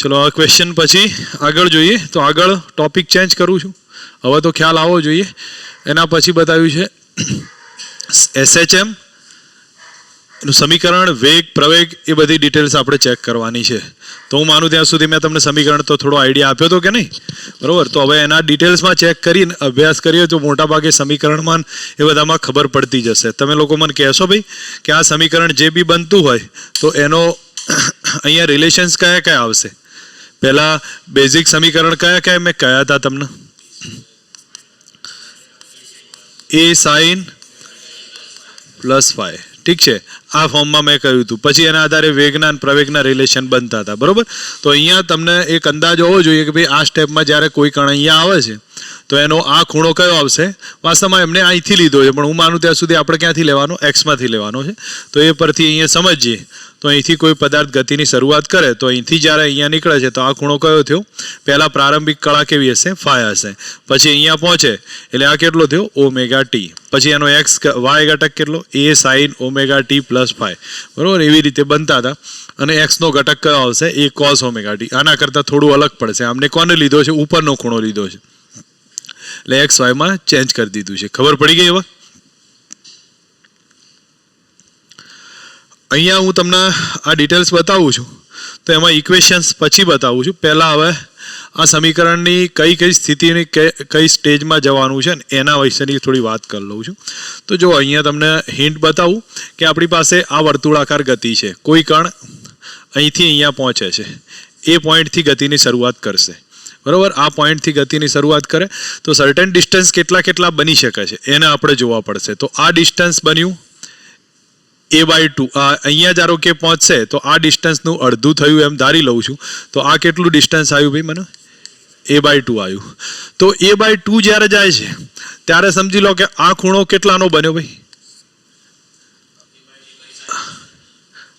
चलो आ क्वेश्चन पछी आगळ जोईए तो आगळ टॉपिक चेन्ज करूँ छूँ हवे तो ख्याल आवो जोईए एना पछी बताव्युं छे SHM समीकरण वेग प्रवेग ए बधी डिटेल्स आपणे चेक करवानी छे तो हूँ मानु त्यां सुधी मैं तमने समीकरण तो थोड़ो आइडिया आप्यो तो के नहीं बराबर तो हवे एना डिटेल्स में चेक करीने अभ्यास करीए तो मोटा भागे समीकरण में ए बधामां खबर पड़ती जशे तमे लोको मने कहेशो भाई कि आ समीकरण जे बी बनतुं होय तो एनो अहींया रिलेशन्स कया कया आवशे पहला बेसिक समीकरण कया कया मैं कह्या था तमने A sin प्लस फाई ठीक है आ फॉर्म में मैं कहूँ थी पछी एना आधारे वेगना प्रवेगना रिलेशन बनता था बराबर तो अहींया तमने एक अंदाज होवो जोईए कि भाई आ स्टेप में ज्यारे कोई कण अहींया आवे छे तो एनो आ खूणो कयो आवशे वास्तवमां एमणे અહીંથી લીધો છે પણ હું માનું ત્યાં સુધી આપણે ક્યાંથી લેવાનો x માંથી લેવાનો છે તો એ પરથી અહીંયા સમજીએ તો અહીંથી કોઈ પદાર્થ ગતિની શરૂઆત કરે તો અહીંથી જ્યારે અહીંયા નીકળે છે તો આ ખૂણો કયો થયો પહેલા પ્રારંભિક કળા કેવી હશે ફાઈ હશે પછી અહીંયા પહોંચે એટલે આ કેટલો થયો ઓમેગા ટી પછી એનો x y ઘટક કેટલો a sin omega t plus phi બરાબર એવી રીતે બનતા હતા અને x નો ઘટક કયો આવશે a cos ઓમેગા ટી આના કરતાં થોડું અલગ પડશે આમને કોને લીધો છે ઉપરનો ખૂણો લીધો છે એટલે एक्स वाय में चेन्ज कर दीधुं छे खबर पड़ी गई हवे अहींया हूँ तमने आ डिटेल्स बतावुं छुं तो एमां इक्वेशन्स पछी बतावुं छुं पहला हवे आ समीकरणनी कई कई स्थितिनी कई स्टेज में जवानुं छे एना विशेनी थोड़ी वात कर लऊं छुं तो जो अहींया तमने हिंट बतावुं कि आपणी पासे आ वर्तुळाकार गति छे कोई कण અહીંથી અહીંયા પહોંચે છે એ પોઈન્ટથી ગતિની શરૂઆત કરશે बराबर आ पॉइंट थी गति की शुरुआत करे तो सर्टेन डिस्टन्स केटला केटला बनी शके छे एने आपणे जोवा पड़शे तो आ डिस्टन्स बन्युं a/2 अहींया धारो के पहोंचशे तो आ डिस्टन्स नुं अर्धुं थयुं एम धारी लઉં છું तो आ केटलुं डिस्टन्स आव्युं भाई मने a/2 आव्युं तो a/2 ज्यारे जाय छे त्यारे समजी लो कि आ खूणो केटलानो बन्यो भाई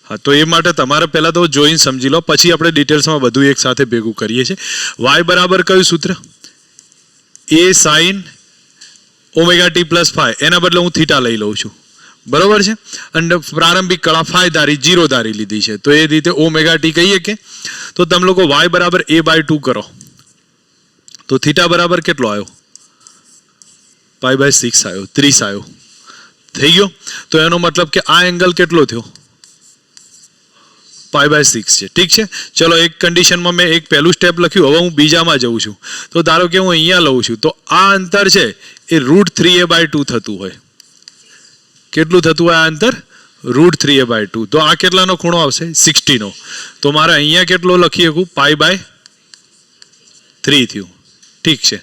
हाँ तो ये माटे तमारे पहला तो जोईने समझी लो पछी आपणे डिटेल्स में बधुं एक साथे भेगुं करीए छे y बराबर कयुं सूत्र a sin omega t plus phi एना बदले हूँ थीटा लई लઉં છું बराबर है अने प्रारंभिक कला फाई धारी 0 धारी लीधी है तो ये रीते ओमेगा टी कहीए के तो तम लोग y बराबर a/2 करो तो थीटा बराबर केटलो आयो π/6 आयो 30 आयो थई गयो तो एनो मतलब कि आ एंगल केटलो थयो π/6 है ठीक है चलो एक कंडीशन में मैं एक पहलू स्टेप लख्યું હવે હું બીજામાં જઉં છું તો ધારો કે હું અહીંયા લઉં છું તો આ અંતર છે એ √3a/2 થતું હોય કેટલું થતું હોય આ અંતર √3a/2 તો આ કેટલાનો ખૂણો આવશે 60 નો તો મારે અહીંયા કેટલો લખી શકું π/3 થયું ठीक છે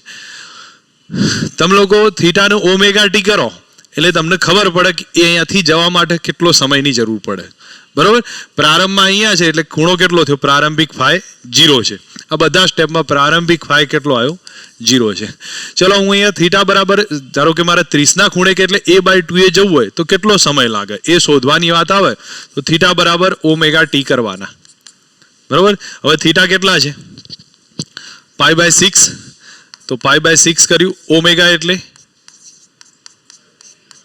તમે લોકો થીટાનો ઓમેગા ટી કરો એટલે તમને ખબર પડે કે એ અહીંયાથી જવા માટે કેટલો સમયની જરૂર પડે बराबर प्रारंभ में अहींया छे एटले खूणो केटलो थयो प्रारंभिक फाई 0 छे आ बधा स्टेप में प्रारंभिक फाई केटलो आयो 0 छे चलो हूँ अहींया थीटा बराबर धारो के मारे 30 ना खूणे के एटले a/2 ए जवुं होय तो केटलो समय लागे ए शोधवानी वात आवे तो थीटा बराबर ओमेगा टी करवाना बराबर हवे थीटा केटला छे π/6 तो π/6 कर्युं ओमेगा एटले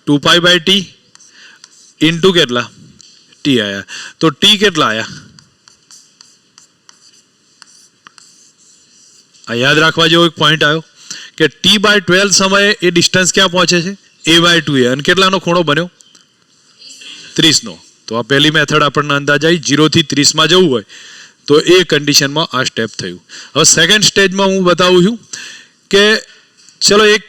2π/t इंटू केटला टी आया तो टी केटला आया आ याद रखवा जो एक पॉइंट आयो कि t/12 समय ए डिस्टन्स क्या पहुंचे छे a/2 ए अने केटलानो खूणो बन्यो 30 नो तो आ पहली मेथड आपने अंदाज आई 0 થી 30 में जवुं होय तो ए कंडीशन में आ स्टेप थयुं हवे सेकंड स्टेज में हूँ बतावुं छुं के चलो एक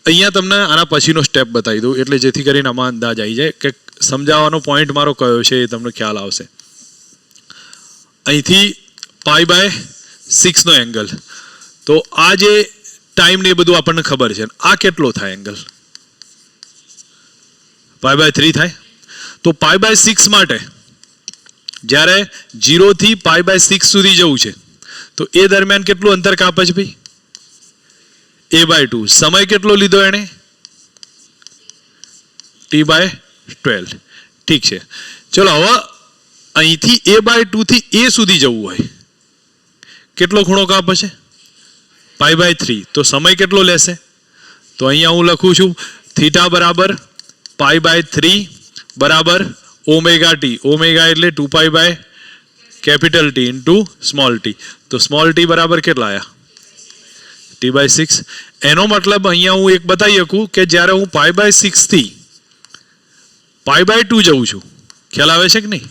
अहींया तमने आना पछीनो स्टेप बतावी दઉં એટલે જેથી કરીને આમાં અંદાજ આવી જાય કે समझावानो पॉइंट मारो कयो छे तमने ख्याल आवशे અહીંથી π/6 નો एंगल तो आ जे टाइम ने बधुं आपने खबर छे आ केटलो थाय एंगल π/3 थाय तो π/6 माटे ज्यारे 0 થી π/6 सुधी जवुं छे तो ए दरमियान केटલું अंतर कापे छे भाई a/2 समय केटलो लीधो एने t/12 ठीक है चलो हवे અહીંથી a/2 થી a સુધી જવું હોય કેટલો ખૂણો કાપે છે π/3 તો સમય કેટલો લેશે તો અહીંયા હું લખું છું થીટા બરાબર π/3 બરાબર ઓમેગા ટી ઓમેગા એટલે 2π/2 capital t into small t. तो स्मॉल टी बराबर કેટલા આયા t/6। એનો મતલબ અહીંયા હું એક બતાવી શકું કે જ્યારે હું π/6 થી π/2 જઉં છું, ખ્યાલ આવે છે કે નહીં?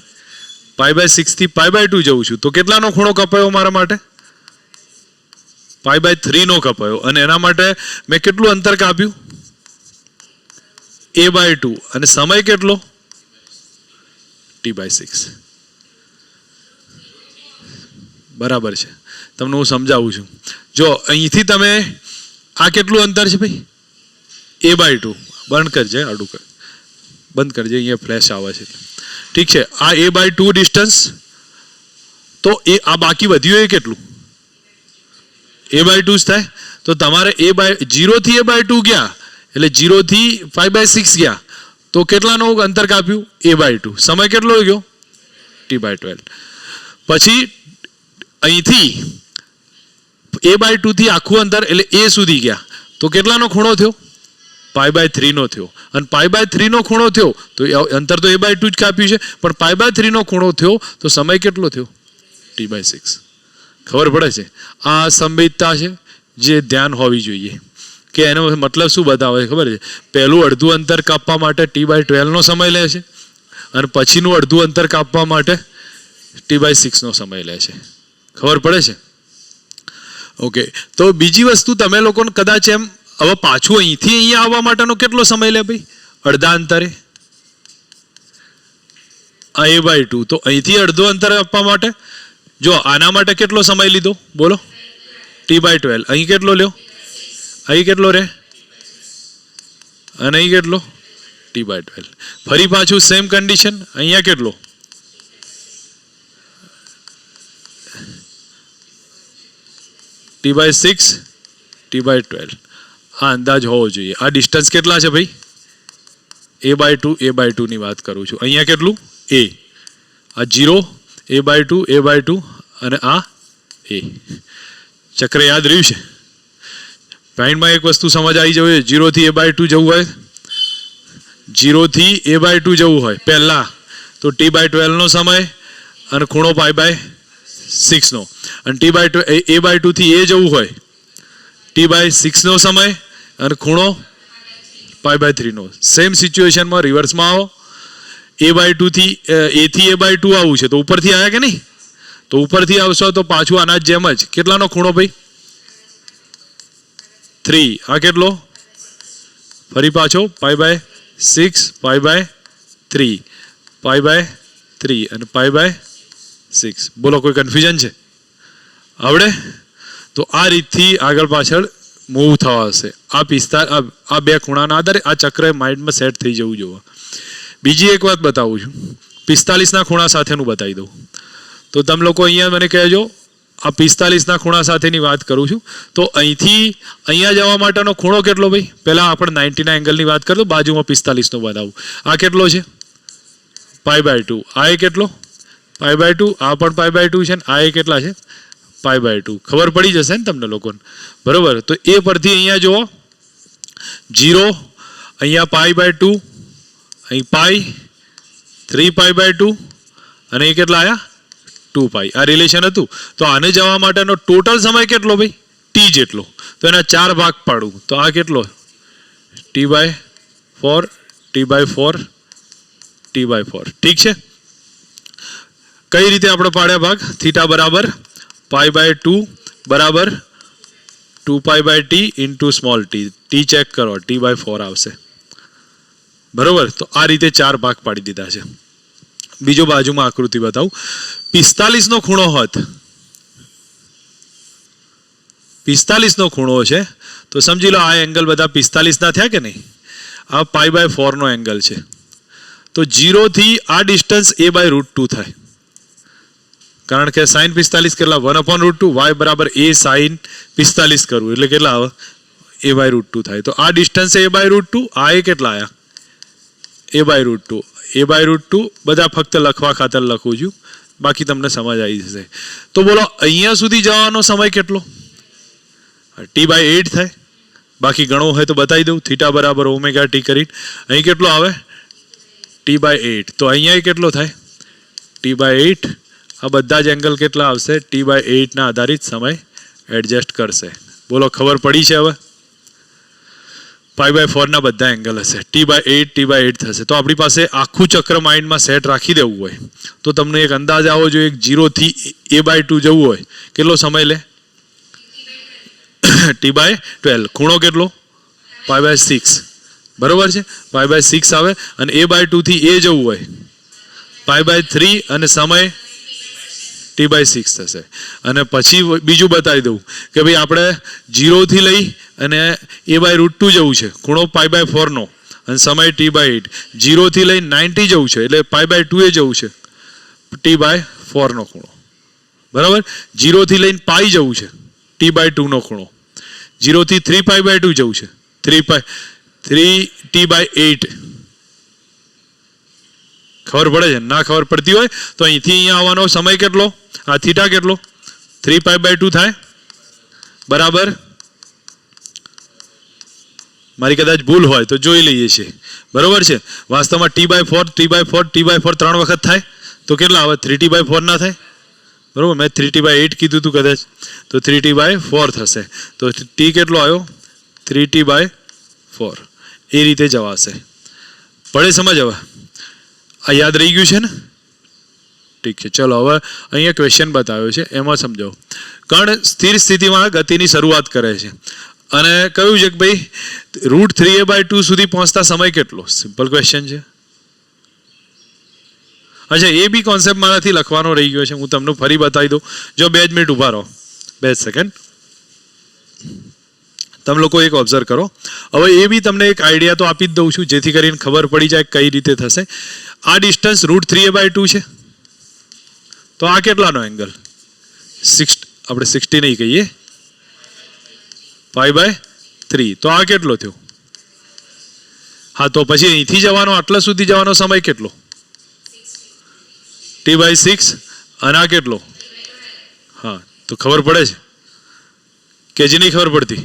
π/6 થી π/2 જઉં છું તો કેટલાનો ખૂણો કપાયો મારા માટે? π/3 નો કપાયો। અને એના માટે મેં કેટલું અંતર કાપ્યું? a/2। અને સમય કેટલો? t/6। બરાબર છે, તમને હું સમજાવું છું। જો અહીંથી તમે આ કેટલું અંતર છે ભાઈ? a/2। બંધ કરજે, આડું કર, બંધ કરજે, અહીંયા ફ્લેશ આવે છે, ઠીક છે। આ a/2 ડિસ્ટન્સ, તો એ આ બાકી વધ્યું એ કેટલું? a/2 જ થાય। તો તમારે 0 થી a/2 ગયા એટલે 0 થી π/6 ગયા તો કેટલાનો અંતર કાપ્યું? a/2। સમય કેટલો ગયો? t/12। પછી અહીંથી a/2 થી આખું અંતર એટલે a સુધી ગયા તો કેટલાનો ખૂણો થયો? π/3 નો થયો। અને π/3 નો ખૂણો થયો તો અંતર તો a/2 જ કાપ્યું છે, પણ π/3 નો ખૂણો થયો તો સમય કેટલો થયો? t/6। ખબર પડે છે? આ સંવેદતા છે જે ધ્યાન હોવી જોઈએ કે એનો મતલબ શું બતાવે છે ખબર છે? પહેલું અડધું અંતર કાપવા માટે t/12 નો સમય લે છે અને પછીનું અડધું અંતર કાપવા માટે t/6 નો સમય લે છે। ખબર પડે છે? ઓકે, તો બીજી વસ્તુ તમે લોકોને કદાચ એમ હવે પાછું અહીંથી અહીંયા આવવા માટેનો કેટલો સમય લે ભાઈ? અડધા અંતરે આ a/2, તો અહીંથી અડધો અંતર આપવા માટે જો આના માટે કેટલો સમય લીધો બોલો? t/12। અહીં કેટલો લ્યો? અહીં કેટલો રે? અને અહીં કેટલો? t/12। ફરી પાછું સેમ કન્ડિશન, અહીંયા કેટલો? t/6 t/12। આ અંદાજ હોવો જોઈએ। આ ડિસ્ટન્સ કેટલા છે ભાઈ? a/2 ની વાત કરું છું। અહીંયા કેટલું? a, આ 0 a/2 અને આ a। ચક્ર યાદ રહ્યું છે? માઇન્ડમાં એક વસ્તુ સમજ આવી જોઈએ, 0 થી a/2 જવું હોય, 0 થી a/2 જવું હોય પહેલા તો t/12 નો સમય અને ખૂણો π/6 નો, અને a/2 થી a જવું હોય t/6 નો સમય અને ખૂણો π/3 નો। સેમ સિચ્યુએશનમાં રિવર્સમાં આવો, a/2 થી a થી a/2 આવું છે તો ઉપરથી આવ્યા કે નહીં? તો ઉપરથી આવશો તો પાછું આના જેમ જ કેટલાનો ખૂણો ભાઈ? 3। આ કેટલો? ફરી પાછો π/6 π/3 π/3 અને π/6। બોલો કોઈ કન્ફ્યુઝન છે? આવડે? તો આ રીતથી આગળ પાછળ મૂવ થવા હશે। આ બે ખૂણાના આધારે આ ચક્ર માઇન્ડમાં સેટ થઈ જવું જોઈએ। બીજી એક વાત બતાવું છું, 45 ના ખૂણા સાથેનું બતાવી દઉં તો તમે લોકો અહીંયા મને કહેજો। આ 45 ના ખૂણા સાથેની વાત કરું છું તો અહીંથી અહીંયા જવા માટેનો ખૂણો કેટલો ભાઈ? પહેલા આપણે 90 ના એંગલની વાત કરતો, બાજુમાં 45 નો બનાવું। આ કેટલો છે? π/2। આ એ કેટલો? π/2। આ પણ π/2 છે ને આ એ કેટલા છે? π/2। ખબર પડી જશે ને તમને લોકોને, બરોબર? તો એ પરથી અહીંયા જુઓ 0, અહીંયા π/2, અહીં π, 3π/2 અને એ કેટલા આયા? 2π। આ રિલેશન હતું તો આને જવા માટેનો ટોટલ સમય કેટલો ભાઈ? t જેટલો। તો એના 4 ભાગ પાડું તો આ કેટલો? t/4 t/4 t/4। ઠીક છે? કઈ રીતે આપણે પાડ્યા ભાગ? થીટા બરાબર π/2 બરાબર 2π/t into small t। t check કરો, t/4 આવશે, બરોબર? તો આ રીતે 4 ભાગ પાડી દીધા છે। બીજો બાજુમાં આકૃતિ બતાવું, 45 નો ખૂણો હોત, 45 નો ખૂણો છે તો સમજી લો આ એંગલ બધા 45 ના થયા કે નહીં? આ π/4 નો એંગલ છે તો 0 થી આ ડિસ્ટન્સ a/√2 થાય, કારણ કે sin 45 કેટલા? 1/√2, y બરાબર a sin 45 કરવું એટલે કેટલા આવે? a/√2 થાય। તો આ ડિસ્ટન્સ a/√2, આ એ કેટલા આયા? a/√2 a/√2 બધા ફક્ત લખવા ખાતર લખું છું, બાકી તમને સમજ આવી જશે। તો બોલો અહીંયા સુધી જવાનો સમય કેટલો? t/8 થાય। બાકી ગણો હોય તો બતાવી દઉં, થીટા બરાબર ω t કરી અહીં કેટલો આવે? t/8। તો અહીંયા કેટલો થાય? t/8 આ બધા જ એંગલ કેટલા આવશે? T/8 ના આધારિત સમય એડજસ્ટ કરશે. બોલો ખબર પડી છે હવે? π/4 ના બધા એંગલ હશે. T/8 થશે. તો આપણી પાસે આખું ચક્ર માઇન્ડમાં સેટ રાખી દેવું હોય તો તમને એક અંદાજ આવો જોઈએ 0 થી a/2 જવું હોય કેટલો સમય લે? T/12. ખૂણો કેટલો? π/6. બરોબર છે? π/6 આવે અને a/2 થી a જવું હોય π/3 અને સમય T/6 થશે. અને પછી બીજું બતાવી દઉં કે ભાઈ આપણે 0 થી લઈ અને a/√2 જવું છે, ખૂણો π/4 નો અને સમય T/8. 0 થી લઈ 90 જવું છે એટલે π/2 એ જવું છે, T/4 નો ખૂણો. બરાબર? 0 થી લઈને π જવું છે, T/2 નો ખૂણો. 0 થી 3π/2 જવું છે, 3T/8. ખબર પડે છે? ના ખબર પડતી હોય તો અહીંથી અહીંયા આવવાનો સમય કેટલો? આ થીટા કેટલો? 3π/2 થાય. બરાબર? મારી કદાચ ભૂલ હોય તો જોઈ લઈએ છીએ. બરોબર છે? વાસ્તવમાં T/4 3 વખત થાય તો કેટલા આવે? 3T/4 ના થાય? બરોબર? મેં 3T/8 કીધું હતું કદાચ, તો 3T/4 થશે. તો T કેટલો આવ્યો? 3T/4. એ રીતે જવાશે. પડે સમજ? હવે આ યાદ રહી ગયું છે ને? ઠીક છે. ચલો હવે અહીંયા ક્વેશ્ચન બતાવ્યો છે, એમાં સમજો. કણ સ્થિર સ્થિતિમાં ગતિની શરૂઆત કરે છે અને કહ્યું છે કે ભાઈ √3a/2 સુધી પહોંચતા સમય કેટલો? સિમ્પલ ક્વેશ્ચન છે. અચ્છા, એ બી કોન્સેપ્ટ મારાથી લખવાનો રહી ગયો છે, હું તમને ફરી બતાવી દઉં. જો 2 મિનિટ ઊભા રહો, 2 સેકન્ડ. તમે લોકો એક ઓબ્ઝર્વ કરો. હવે એ બી તમને એક આઈડિયા તો આપી જ દઉં છું જેથી કરીને ખબર પડી જાય કઈ રીતે થશે. આ ડિસ્ટન્સ √3a/2 છે તો આ કેટલાનો એંગલ? 60. આપણે 60 નહીં કહીએ, π/3. તો આ કેટલો થયો? હા, તો પછી અહીંથી જવાનો આટલા સુધી જવાનો સમય કેટલો? T/6. અને આ કેટલો? હા, તો ખબર પડે છે કે જ નહીં ખબર પડતી?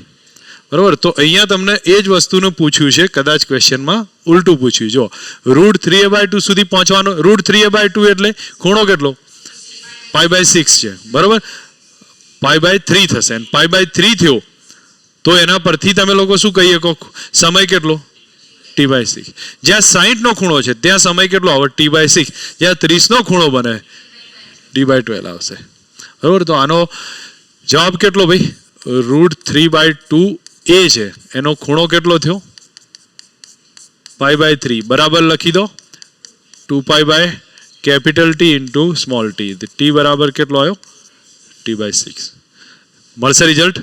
બરોબર? તો અહીંયા તમને એ જ વસ્તુનું પૂછ્યું છે, કદાચ ક્વેશ્ચનમાં ઉલટું પૂછ્યું. જો √3a/2 સુધી પહોંચવાનો, √3a/2 એટલે ખૂણો કેટલો? π/6 છે. બરોબર? π/3 થશે અને π/3 થયો તો એના પરથી તમે લોકો શું કહીએ કહો? સમય કેટલો? T/6. જ્યાં 60 નો ખૂણો છે ત્યાં સમય કેટલો આવે? T/6. જ્યાં 30 નો ખૂણો બને T/12 આવશે. બરોબર? તો આનો જવાબ કેટલો ભાઈ? √3/2 એ છે, એનો ખૂણો કેટલો થયો? π/3. બરાબર લખી દો. 2π/T into small t. T બરાબર કેટલો આવ્યો? T/6. મળશે રિઝલ્ટ?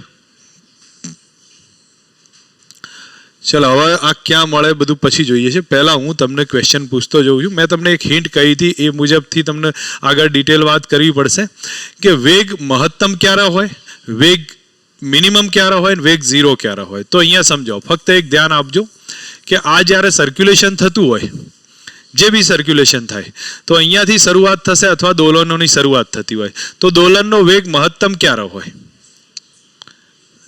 ચલો હવે આ ક્યાં મળે બધું પછી જોઈએ છે. પહેલા હું તમને ક્વેશ્ચન પૂછતો જઉં છું. મેં તમને એક હિન્ટ કહી હતી, એ મુજબથી તમને આગળ ડિટેલ વાત કરવી પડશે કે વેગ મહત્તમ ક્યારે હોય, વેગ મિનિમમ ક્યારે હોય, વેગ 0 ક્યારે હોય. તો અહીંયા સમજાવો, ફક્ત એક ધ્યાન આપજો કે આ જ્યારે સર્ક્યુલેશન થતું હોય, જે બી સર્ક્યુલેશન થાય તો અહીંયાથી શરૂઆત થશે અથવા દોલનોની શરૂઆત થતી હોય તો દોલનનો વેગ મહત્તમ ક્યારે હોય?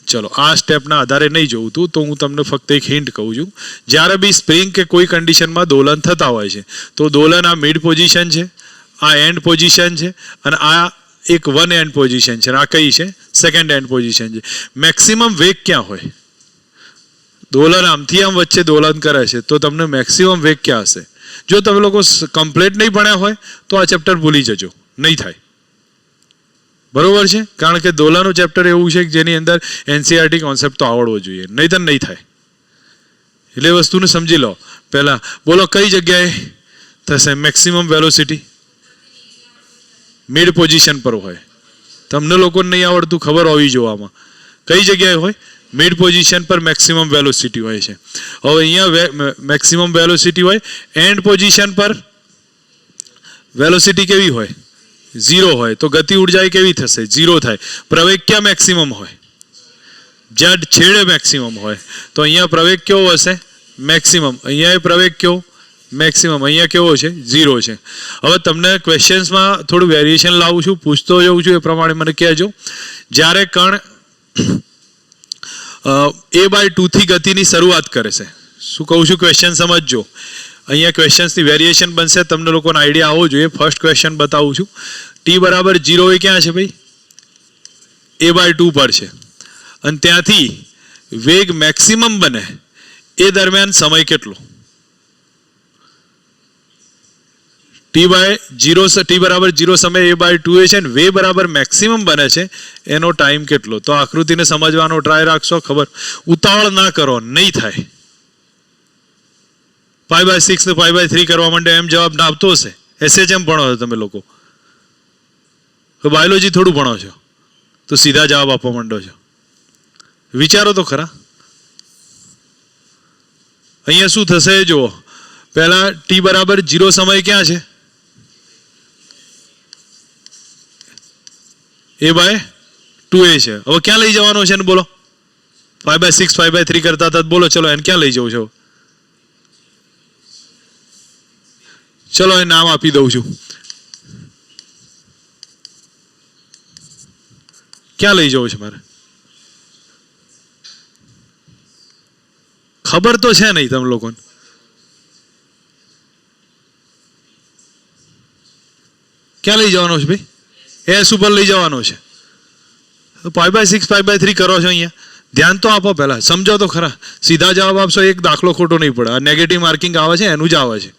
ચલો આ સ્ટેપના આધારે નહીં જોઉં તો હું તમને ફક્ત એક હિન્ટ કહું છું. જ્યારે બી સ્પ્રિંગ કે કોઈ કન્ડિશનમાં દોલન થતા હોય છે તો દોલન આ મિડ પોઝિશન છે, આ એન્ડ પોઝિશન છે અને આ એક વન એન્ડ પોઝિશન છે. આ કઈ છે? સેકન્ડ એન્ડ પોઝિશન છે. મેક્સિમમ વેગ ક્યાં હોય? દોલન આમથી આમ વચ્ચે દોલન કરે છે તો તમને મેક્સિમમ વેગ ક્યાં હશે? જો તમે લોકો કમ્પ્લીટ નહીં ભણ્યા હોય તો આ ચેપ્ટર ભૂલી જજો, નહીં થાય. બરોબર છે? કારણ કે દોલાનું ચેપ્ટર એવું છે કે જેની અંદર NCERT કોન્સેપ્ટ તો આવડવો જોઈએ, નહીં નહીં થાય. એટલે એ વસ્તુને સમજી લો. પહેલા બોલો કઈ જગ્યાએ થશે મેક્સિમમ વેલોસિટી? મિડ પોઝિશન પર હોય. તમને લોકોને નહીં આવડતું, ખબર હોવી જોવામાં. કઈ જગ્યાએ હોય? મિડ પોઝિશન પર મેક્સિમમ વેલોસિટી હોય છે. હવે અહીંયા મેક્સિમમ વેલોસિટી હોય, એન્ડ પોઝિશન પર વેલોસિટી કેવી હોય? 0 હોય. તો ગતિ ઉર્જા કેવી થશે? 0 થાય. પ્રવેગ ક્યાં મેક્સિમમ હોય? જ્યાં છેડે મેક્સિમમ હોય. તો અહીંયા પ્રવેગ કેવો હશે? મેક્સિમમ. અહીંયા પ્રવેગ કેવો? મેક્સિમમ. અહીંયા કેવો છે? 0 છે. હવે તમને ક્વેશ્ચન્સમાં થોડું વેરિએશન લાવું છું, પૂછતો જઉં છું, એ પ્રમાણે મને કહેજો. જ્યારે કણ a/2 થી ગતિની શરૂઆત કરે છે, શું કહું છું? ક્વેશ્ચન સમજજો. અહીંયા ક્વેશ્ચન્સની વેરિએશન બનશે, તમને લોકોને આઈડિયા આવવો જોઈએ. ફર્સ્ટ ક્વેશ્ચન બતાવું છું. ટી બરાબર 0 એ ક્યાં છે ભાઈ? a/2 પર છે. અને ત્યાંથી વેગ મેક્સિમમ બને એ દરમિયાન સમય કેટલો? ટી બરાબર 0 સમય a/2 એ છે ને વે બરાબર મેક્સિમમ બને છે એનો ટાઈમ કેટલો? તો આકૃતિને સમજવાનો ટ્રાય રાખશો. ખબર ઉતાવળ ના કરો, નહીં થાય. π/6 ને π/3 કરવા માંડે એમ જવાબ ના આપતો હશે. SHM ભણો છો તમે લોકો, તો બાયોલોજી થોડું ભણો છો તો સીધા જવાબ આપવા માંડો છો. વિચારો તો ખરા. અહીંયા શું થશે જુઓ. પહેલા ટી બરાબર 0 સમય ક્યાં છે? a/2 એ છે. હવે ક્યાં લઈ જવાનો છે ને બોલો? π/6 π/3 કરતા હતા બોલો. ચલો એને ક્યાં લઈ જવું છે? ચલો એ નામ આપી દઉં છું. ક્યાં લઈ જવું છે મારે? ખબર તો છે નહીં તમે લોકોને. ક્યાં લઈ જવાનો છે ભાઈ? એસ ઉપર લઈ જવાનો છે. π/6 π/3 કરો છો અહીંયા. ધ્યાન તો આપો, પહેલા સમજો તો ખરા. સીધા જવાબ આપશો એક દાખલો ખોટો નહીં પડે. આ નેગેટિવ માર્કિંગ આવે છે એનું જ આવે છે.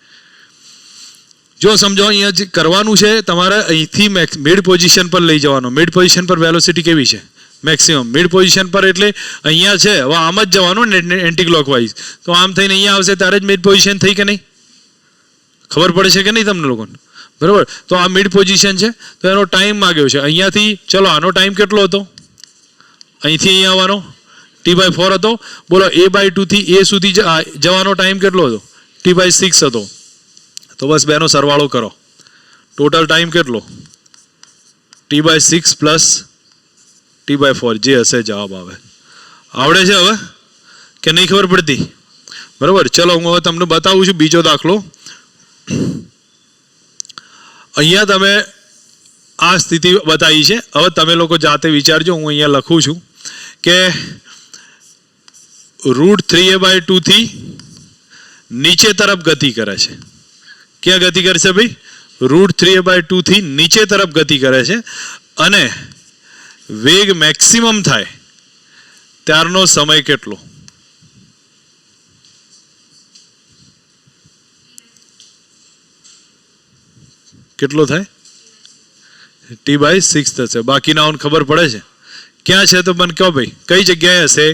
જો સમજો અહીંયા જે કરવાનું છે તમારે અહીંથી મિડ પોઝિશન પર લઈ જવાનો. મિડ પોઝિશન પર વેલોસિટી કેવી છે? મેક્સિમમ. મિડ પોઝિશન પર એટલે અહીંયા છે. હવે આમ જ જવાનું ને એન્ટી ક્લોકવાઇઝ. તો આમ થઈને અહીંયા આવશે ત્યારે જ મિડ પોઝિશન થઈ કે નહીં? ખબર પડે છે કે નહીં તમને લોકોને? બરાબર. તો આ મિડ પોઝિશન છે તો એનો ટાઈમ માગ્યો છે અહીંયાથી. ચલો આનો ટાઈમ કેટલો હતો? અહીંથી અહીંયા આવવાનો t/4 હતો. બોલો a/2 થી a સુધી જવાનો ટાઈમ કેટલો હતો? t/6 હતો. તો બસ બેનો સરવાળો કરો. ટોટલ ટાઈમ કેટલો? t/6 પ્લસ t/4 જે હશે જવાબ આવે. આવડે છે હવે કે નહીં ખબર પડતી? બરાબર. ચલો હું હવે તમને બતાવું છું બીજો દાખલો. અહીંયા તમે આ સ્થિતિ બતાવી છે. હવે તમે લોકો જાતે વિચારજો. હું અહીંયા લખું છું કે √3a/2 થી નીચે તરફ ગતિ કરે છે. ક્યાં ગતિ કરશે ભાઈ? √3a/2 થી નીચે તરફ ગતિ કરે છે અને વેગ મેક્સિમમ થાય ત્યારનો સમય કેટલો? કેટલો થાય? t/6 થશે. બાકીના ખબર પડે છે ક્યાં છે? તો મને કહો ભાઈ કઈ જગ્યાએ હશે?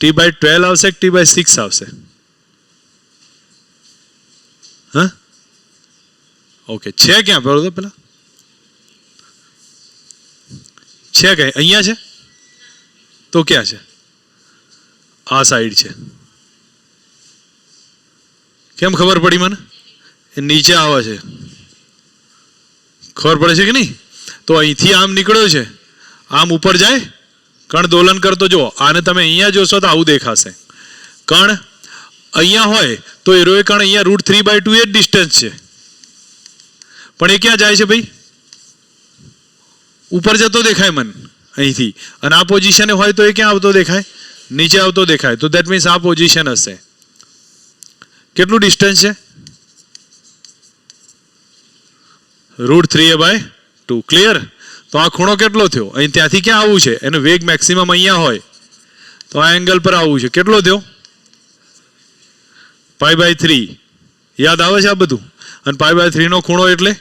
t/12 આવશે કે t/6 આવશે? હા ઓકે. છે ક્યાં પેલો? પેલા છે કઈ? અહીંયા છે તો ક્યાં છે? આ સાઈડ છે. કેમ ખબર પડી મને? એ નીચે આવે છે. ખબર પડે છે કે નહીં? તો અહીંથી આમ નીકળ્યો છે, આમ ઉપર જાય, કણ દોલન કરતો. જો આને તમે અહીંયા જોશો તો આવું દેખાશે. કણ અહીંયા હોય તો એરો કણ અહીંયા √3/2 એ જ ડિસ્ટન્સ છે. પણ એ ક્યાં જાય છે ભાઈ? ઉપર જતો દેખાય મને અહીંથી. અને આ પોઝિશને હોય તો એ ક્યાં આવતો દેખાય? નીચે આવતો દેખાય. તો દેટ મીન્સ આ પોઝિશન હશે. કેટલું ડિસ્ટન્સ છે? √3a/2. ક્લિયર? તો આ ખૂણો કેટલો થયો? અહીં ત્યાંથી ક્યાં આવવું છે? એનો વેગ મેક્સિમમ અહીંયા હોય તો આ એંગલ પર આવવું છે. કેટલો થયો? π/3. યાદ આવે છે આ બધું? અને π/3 નો ખૂણો એટલે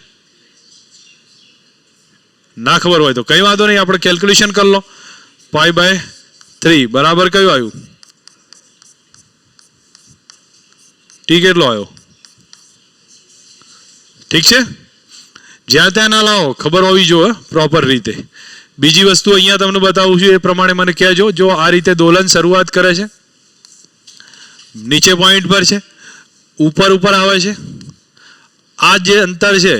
ના ખબર હોય તો કઈ વાંધો નહીં, આપણે કેલ્ક્યુલેશન કરી લો. π/3 બરાબર કયું આવ્યું? ટી કેટલો આવ્યો? ઠીક છે. જ્યાં ત્યાં ના લાવો, ખબર હોવી જોઈએ પ્રોપર રીતે. બીજી વસ્તુ અહીંયા તમને બતાવું છું એ પ્રમાણે મને કહેજો. જો આ રીતે દોલન શરૂઆત કરે છે, નીચે પોઈન્ટ પર છે, ઉપર આવે છે. આ જે અંતર છે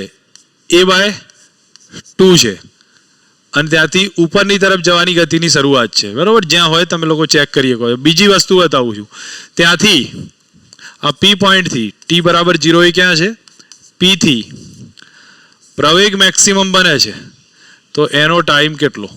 a/2 છે અને ત્યાંથી ઉપરની તરફ જવાની ગતિની શરૂઆત છે. બરાબર? જ્યાં હોય તમે લોકો ચેક કરી શકો. બીજી વસ્તુ બતાવું છું. ત્યાંથી આ P પોઈન્ટથી t બરાબર 0 એ ક્યાં છે? P થી પ્રવેગ મેક્સિમમ બને છે તો એનો ટાઈમ કેટલો?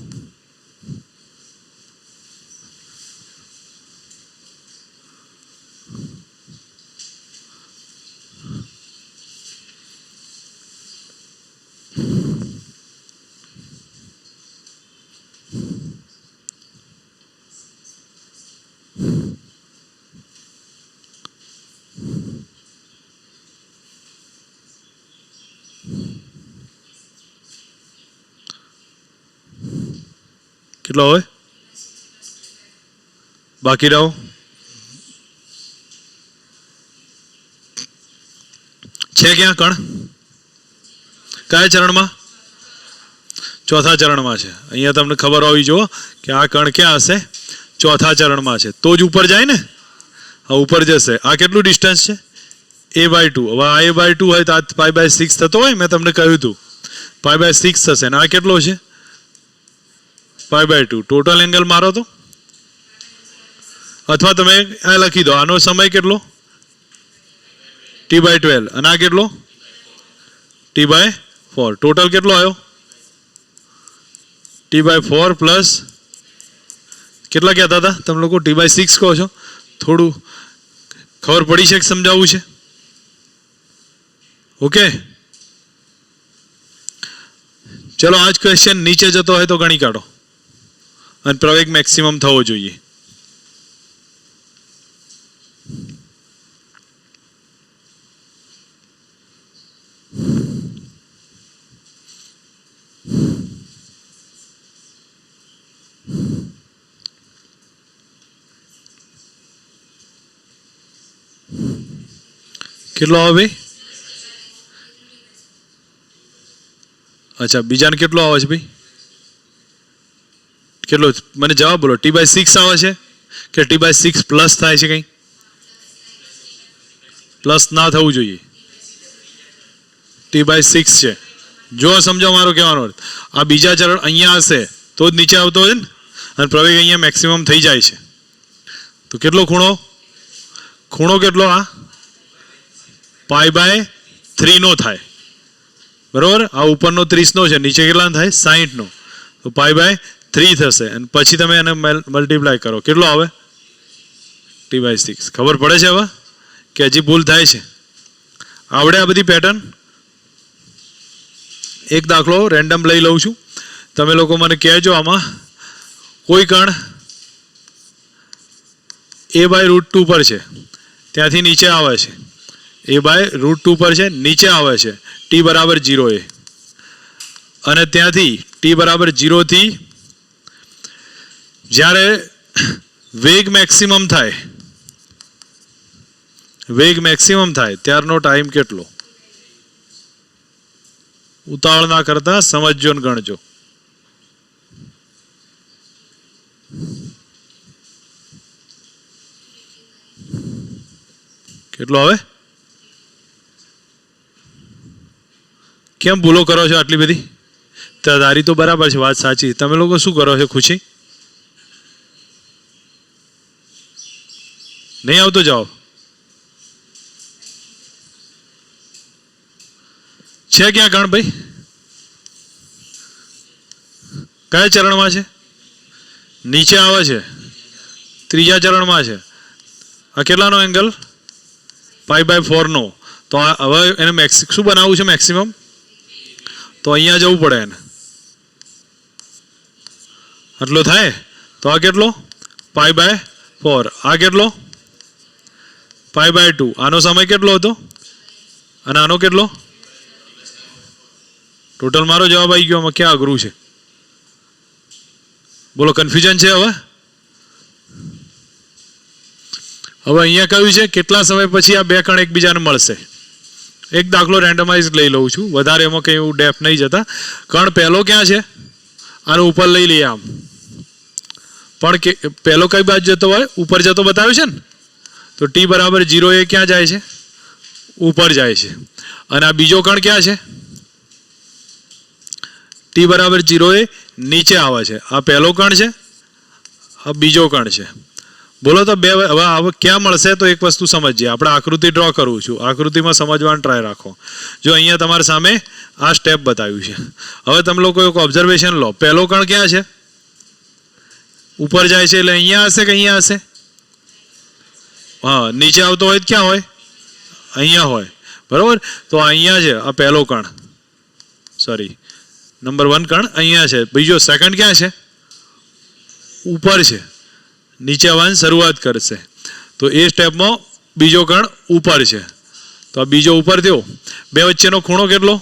કેટલો હોય? બાકી રહો છે ક્યાં કણ? કયા ચરણમાં? ચોથા ચરણમાં છે. અહીંયા તમને ખબર હોવી જોઈએ કે આ કણ ક્યાં હશે? ચોથા ચરણમાં છે. તો જ ઉપર જાય ને. હા ઉપર જશે. આ કેટલું ડિસ્ટન્સ છે? a/2. હવે આ a/2 હોય તો આ π/6 થતો હોય. મેં તમને કહ્યું હતું π/6 થશે ને આ કેટલો છે? π/2. ટોટલ એંગલ મારો તો, અથવા તમે આ લખી દો, આનો સમય કેટલો? t/12 અને આ કેટલો? t/4. ટોટલ કેટલો આવ્યો? t/4 પ્લસ કેટલા કહેતા હતા તમે લોકો? t/6 કહો છો. થોડું ખબર પડી છે કે સમજાવવું છે? ઓકે ચલો આજ ક્વેશ્ચન નીચે જતો હોય તો ગણી કાઢો અને પ્રવેગ મેક્સિમમ થવો જોઈએ. કેટલો આવે ભાઈ? અચ્છા બીજાને કેટલો આવે છે ભાઈ? કેટલો મને જવાબ બોલો. t/6 આવે છે કે t/6 પ્લસ થાય છે? કઈ પ્લસ ના થવું જોઈએ. t/6 છે. જો સમજો મારો કહેવાનો અર્થ. આ બીજા ચરણ અહીંયા હશે તો જ નીચે આવતો હોય ને, અને પ્રવેગ અહીંયા મેક્સિમમ થઈ જાય છે. તો કેટલો ખૂણો? ખૂણો કેટલો? આ π/3 નો થાય બરોબર. આ ઉપરનો 30 નો છે, નીચે કેટલા થાય? 60 નો. તો π/3 થશે અને પછી તમે એને મલ્ટીપ્લાય કરો. કેટલો આવે? t/6. ખબર પડે છે હવે કે હજી ભૂલ થાય છે? આવડે આ બધી પેટર્ન? એક દાખલો રેન્ડમ લઈ લઉં છું. તમે લોકો મને કહેજો આમાં કોઈ કણ a/√2 પર છે, ત્યાંથી નીચે આવે છે. a/√2 પર છે, નીચે આવે છે t=0 એ, અને ત્યાંથી t=0 થી જ્યારે વેગ મેક્સિમમ થાય ત્યારનો ટાઈમ કેટલો? ઉતાવળ ના કરતા સમજજો ને ગણજો. કેટલો આવે? કેમ ભૂલો કરો છો આટલી બધી? તારી તો બરાબર છે, વાત સાચી. તમે લોકો શું કરો છો? ખુશી નહીં આવતો જવાબ? છે ક્યાં કણ ભાઈ? કયા ચરણમાં છે? નીચે આવે છે, ત્રીજા ચરણમાં છે. આ કેટલાનો એંગલ? π/4 નો. તો હવે એને શું બનાવવું છે? મેક્સિમમ. તો અહીંયા જવું પડે એને. આટલો થાય તો આ કેટલો? π/4. આ કેટલો? π/2. આનો સમય કેટલો હતો અને આનો કેટલો? ટોટલ મારો જવાબ આવી ગયો. આમાં ક્યાં અઘરું છે? બોલો, કન્ફ્યુઝન છે હવે? હવે અહીંયા કહ્યું છે કેટલા સમય પછી આ બે કણ એકબીજાને મળશે. એક દાખલો રેન્ડમાઇઝ લઈ લઉં છું, વધારે એમાં કંઈ એવું ડેપ્થ નહીં જતા. કણ પહેલો ક્યાં છે? આનો ઉપર લઈ લઈએ આમ. પણ પહેલો કઈ બાજુ જતો હોય? ઉપર જતો બતાવ્યું છે ને. તો t=0 એ ક્યાં જાય છે? ઉપર જાય છે. અને આ બીજો કણ ક્યાં છે? t=0 એ નીચે આવે છે. આ પહેલો કણ છે, આ બીજો કણ છે. બોલો તો બે હવે ક્યાં મળશે? તો એક વસ્તુ સમજીએ. આપણે આકૃતિ ડ્રો કરું છું, આકૃતિમાં સમજવાનો ટ્રાય રાખો. જો અહીંયા તમારી સામે આ સ્ટેપ બતાવ્યું છે. હવે તમે લોકો એક ઓબ્ઝર્વેશન લો. પહેલો કણ ક્યાં છે? ઉપર જાય છે એટલે અહીંયા હશે કે અહીંયા હશે? હા, નીચે આવતો હોય તો ક્યાં હોય? અહીંયા હોય બરોબર. તો અહીંયા છે આ પહેલો કણ, સોરી નંબર 1 કણ અહીંયા છે. બીજો સેકન્ડ ક્યાં છે? ઉપર છે, નીચે આવવાની શરૂઆત કરશે. તો એ સ્ટેપમાં બીજો કણ ઉપર છે. તો આ બીજો ઉપર થયો. બે વચ્ચેનો ખૂણો કેટલો?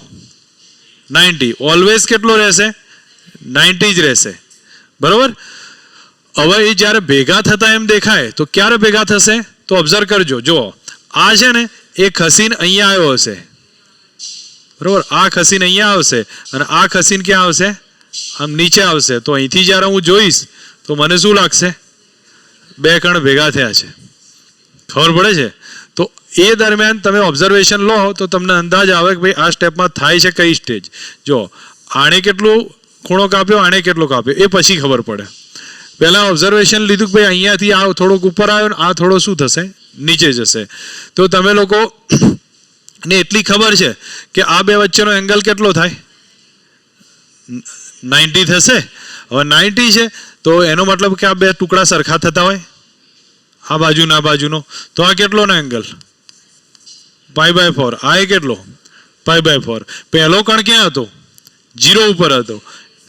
90. ઓલવેઝ કેટલો રહેશે? 90 જ રહેશે બરોબર. હવે એ જ્યારે ભેગા થતા એમ દેખાય તો ક્યારે ભેગા થશે તો ઓબ્ઝર્વ કરજો. જો આ છે ને એ ખસીને અહીંયા આવ્યો હશે, બરોબર. આ ખસીને અહીંયા આવશે અને આ ખસીને ક્યાં આવશે? આમ નીચે આવશે. તો અહીંથી જ્યારે હું જોઈશ તો મને શું લાગશે? બે કણ ભેગા થયા છે. ખબર પડે છે? તો એ દરમિયાન તમે ઓબ્ઝર્વેશન લો તો તમને અંદાજ આવે કે ભાઈ આ સ્ટેપમાં થાય છે કઈ સ્ટેજ. જો આણે કેટલો ખૂણો કાપ્યો, આણે કેટલો કાપ્યો, એ પછી ખબર પડે. પહેલાં ઓબ્ઝર્વેશન લીધું કે ભાઈ અહીંયાથી આ થોડોક ઉપર આવ્યો ને આ થોડો શું થશે? નીચે જશે. તો તમે લોકો ને એટલી ખબર છે કે આ બે વચ્ચેનો એંગલ કેટલો થાય? 90 થશે. હવે 90 છે તો એનો મતલબ કે આ બે ટુકડા સરખા થતા હોય, આ બાજુના આ બાજુનો. તો આ કેટલોનો એંગલ? π/4. આ એ કેટલો? π/4. પહેલો કણ ક્યાં હતો? 0 ઉપર હતો.